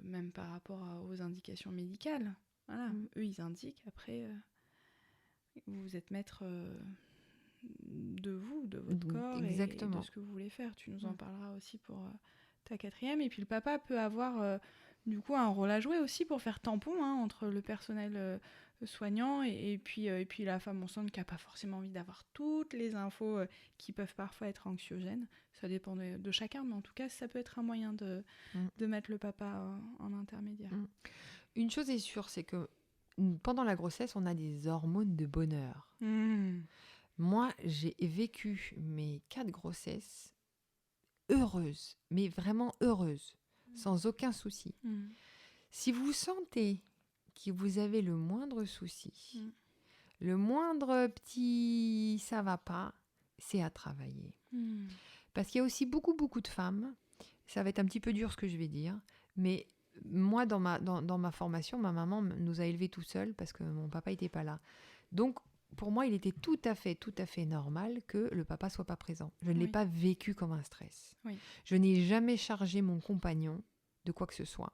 même par rapport aux indications médicales. Voilà, eux ils indiquent, après vous êtes maître de vous, de votre corps et de ce que vous voulez faire. Tu nous en parleras aussi pour ta 4e. Et puis le papa peut avoir du coup un rôle à jouer aussi pour faire tampon entre le personnel soignant et puis la femme enceinte qui n'a pas forcément envie d'avoir toutes les infos qui peuvent parfois être anxiogènes. Ça dépend de chacun, mais en tout cas, ça peut être un moyen de mettre le papa en intermédiaire. Une chose est sûre, c'est que pendant la grossesse, on a des hormones de bonheur. Moi, j'ai vécu mes 4 grossesses heureuses, mais vraiment heureuses, sans aucun souci. Si vous sentez que vous avez le moindre souci, le moindre petit ça va pas, c'est à travailler. Parce qu'il y a aussi beaucoup de femmes, ça va être un petit peu dur ce que je vais dire, mais moi dans ma formation, ma maman nous a élevés tout seuls parce que mon papa n'était pas là. Donc pour moi, il était tout à fait normal que le papa soit pas présent. Je ne l'ai pas vécu comme un stress. Oui. Je n'ai jamais chargé mon compagnon de quoi que ce soit.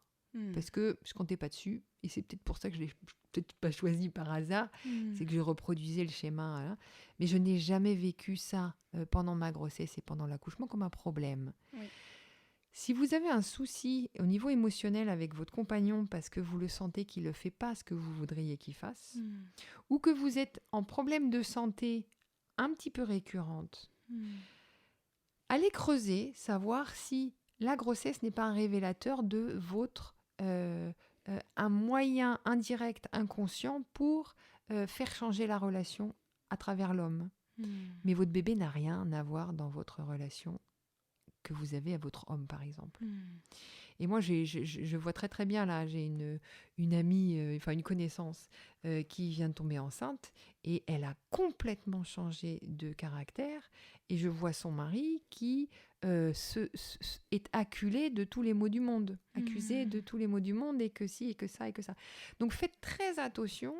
Parce que je comptais pas dessus, et c'est peut-être pour ça que je l'ai peut-être pas choisi par hasard, c'est que je reproduisais le schéma. Là. Mais je n'ai jamais vécu ça pendant ma grossesse et pendant l'accouchement comme un problème. Oui. Si vous avez un souci au niveau émotionnel avec votre compagnon parce que vous le sentez qu'il ne fait pas ce que vous voudriez qu'il fasse, ou que vous êtes en problème de santé un petit peu récurrente, allez creuser, savoir si la grossesse n'est pas un révélateur de votre un moyen indirect, inconscient pour faire changer la relation à travers l'homme. Mais votre bébé n'a rien à voir dans votre relation que vous avez à votre homme, par exemple. Et moi, je vois très très bien là, j'ai une amie, enfin une connaissance qui vient de tomber enceinte et elle a complètement changé de caractère. Et je vois son mari qui est acculé de tous les maux du monde, accusé de tous les maux du monde et que si et que ça et que ça. Donc faites très attention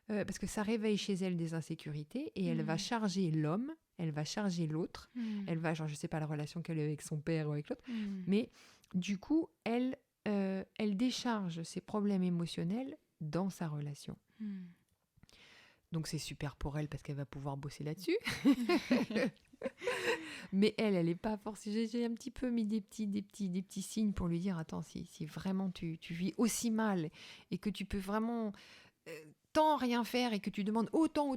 parce que ça réveille chez elle des insécurités et elle va charger l'homme, elle va charger l'autre, elle va, genre je sais pas la relation qu'elle a avec son père ou avec l'autre, mais du coup elle décharge ses problèmes émotionnels dans sa relation. Donc c'est super pour elle parce qu'elle va pouvoir bosser là-dessus. Mais elle est pas forcée. J'ai un petit peu mis des petits signes pour lui dire attends, si vraiment tu vis aussi mal et que tu peux vraiment tant rien faire et que tu demandes autant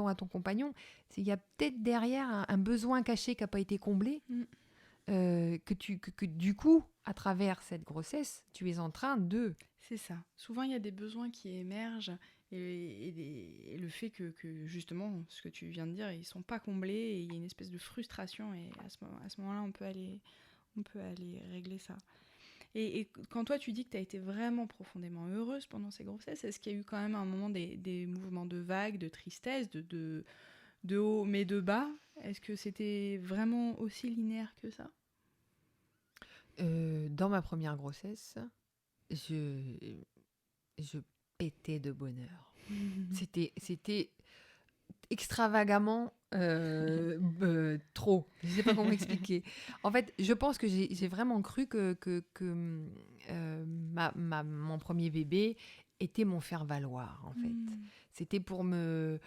à ton compagnon, il y a peut-être derrière un besoin caché qui n'a pas été comblé. Que du coup, à travers cette grossesse, tu es en train de... C'est ça. Souvent, il y a des besoins qui émergent et le fait que justement, ce que tu viens de dire, ils ne sont pas comblés et il y a une espèce de frustration et à ce moment-là, on peut aller régler ça. Et quand toi, tu dis que tu as été vraiment profondément heureuse pendant ces grossesses, est-ce qu'il y a eu quand même un moment des mouvements de vagues, de tristesse, de haut mais de bas? Est-ce que c'était vraiment aussi linéaire que ça? Dans ma première grossesse, je pétais de bonheur. C'était extravagamment trop. Je ne sais pas comment expliquer. En fait, je pense que j'ai vraiment cru que mon premier bébé était mon faire-valoir, en fait. C'était pour me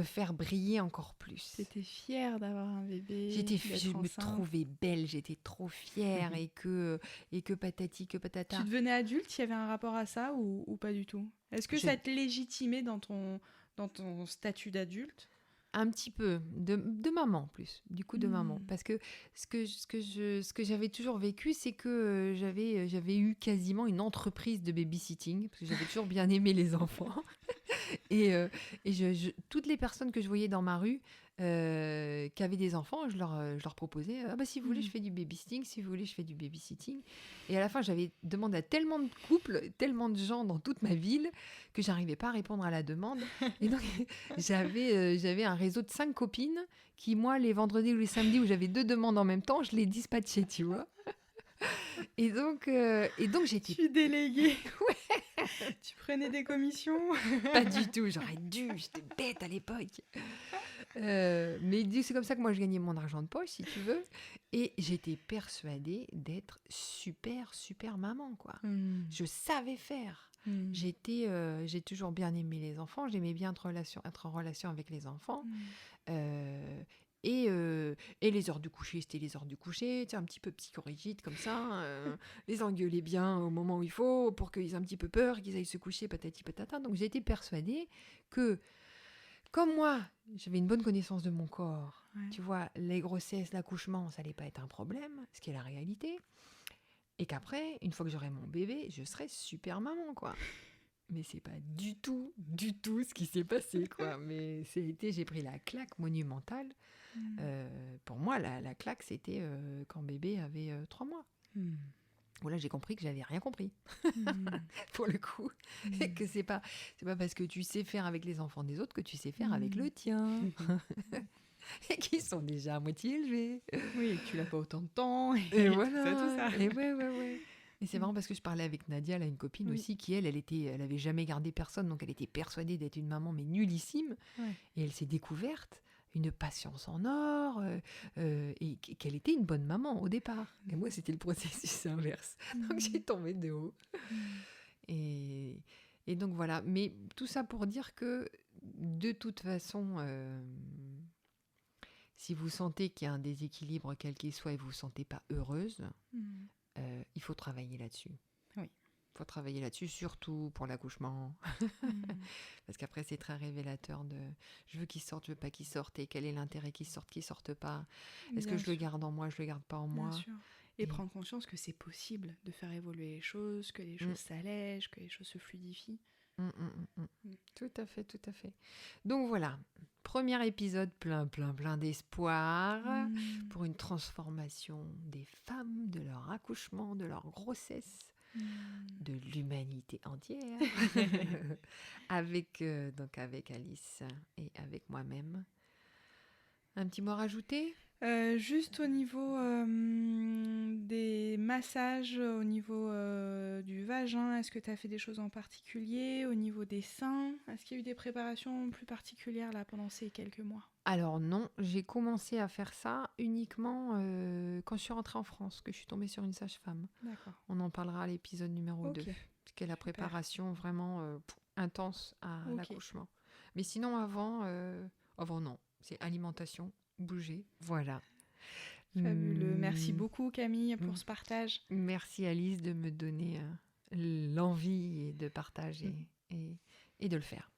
faire briller encore plus. T'étais fière d'avoir un bébé, Je me trouvais belle, j'étais trop fière et que patati, que patata. Tu devenais adulte, il y avait un rapport à ça ou pas du tout? Est-ce que ça te légitimait dans ton statut d'adulte? Un petit peu, de maman plus, du coup de maman. Parce que ce que j'avais toujours vécu, c'est que j'avais eu quasiment une entreprise de babysitting, parce que j'avais toujours bien aimé les enfants. Et toutes les personnes que je voyais dans ma rue qui avaient des enfants, je leur proposais ah bah si vous voulez je fais du babysitting, si vous voulez je fais du babysitting. Et à la fin j'avais demandé à tellement de couples, tellement de gens dans toute ma ville que j'arrivais pas à répondre à la demande. Et donc j'avais un réseau de 5 copines qui moi les vendredis ou les samedis où j'avais 2 demandes en même temps, je les dispatchais, tu vois. Et donc j'étais... Tu déléguais. Ouais. Tu prenais des commissions? Pas du tout, j'aurais dû, j'étais bête à l'époque. Mais c'est comme ça que moi je gagnais mon argent de poche, si tu veux. Et j'étais persuadée d'être super maman, quoi. Je savais faire. J'ai toujours bien aimé les enfants, j'aimais bien être en relation avec les enfants. Et les heures du coucher, c'était les heures du coucher, un petit peu psychorigide comme ça, les engueuler bien au moment où il faut, pour qu'ils aient un petit peu peur, qu'ils aillent se coucher, patati patata. Donc j'ai été persuadée que, comme moi, j'avais une bonne connaissance de mon corps, tu vois, les grossesses, l'accouchement, ça allait pas être un problème, ce qui est la réalité. Et qu'après, une fois que j'aurai mon bébé, je serai super maman, quoi. Mais c'est pas du tout ce qui s'est passé, quoi. Mais j'ai pris la claque monumentale. Pour moi, la claque, c'était quand bébé avait 3 mois. Où là, j'ai compris que j'avais rien compris, pour le coup. Et que c'est pas parce que tu sais faire avec les enfants des autres que tu sais faire avec le tien. Et qui sont déjà à moitié élevés. Oui, et que tu n'as pas autant de temps. Et voilà. Tout ça. Et ouais. Et c'est marrant parce que je parlais avec Nadia, là, une copine aussi, qui elle avait jamais gardé personne, donc elle était persuadée d'être une maman, mais nullissime. Ouais. Et elle s'est découverte une patience en or, et qu'elle était une bonne maman au départ. Et moi, c'était le processus inverse. Donc j'ai tombé de haut. Et donc voilà. Mais tout ça pour dire que, de toute façon, si vous sentez qu'il y a un déséquilibre quel qu'il soit et vous ne vous sentez pas heureuse, il faut travailler là-dessus. Oui. Il faut travailler là-dessus, surtout pour l'accouchement. Parce qu'après, c'est très révélateur de je veux qu'il sorte, je veux pas qu'il sorte, et quel est l'intérêt qu'il sorte pas. Est-ce que je le garde en moi, je le garde pas en moi? Bien sûr. Et prendre conscience que c'est possible de faire évoluer les choses, que les choses s'allègent, que les choses se fluidifient. Tout à fait, tout à fait. Donc voilà, premier épisode plein d'espoir pour une transformation des femmes, de leur accouchement, de leur grossesse, de l'humanité entière, avec Alice et avec moi-même. Un petit mot à rajouter ? Juste au niveau des massages, au niveau du vagin, est-ce que tu as fait des choses en particulier? Au niveau des seins, est-ce qu'il y a eu des préparations plus particulières là pendant ces quelques mois? Alors non, j'ai commencé à faire ça uniquement quand je suis rentrée en France, que je suis tombée sur une sage-femme. D'accord. On en parlera à l'épisode numéro 2, Ok. qui est la Super. préparation vraiment intense à Ok. l'accouchement. Mais sinon avant non, c'est alimentation, bouger, voilà. Fabuleux. Merci beaucoup Camille pour ce partage. Merci Alice de me donner l'envie de partager et de le faire.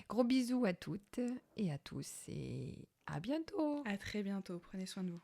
Gros bisous à toutes et à tous et à bientôt. À très bientôt. Prenez soin de vous.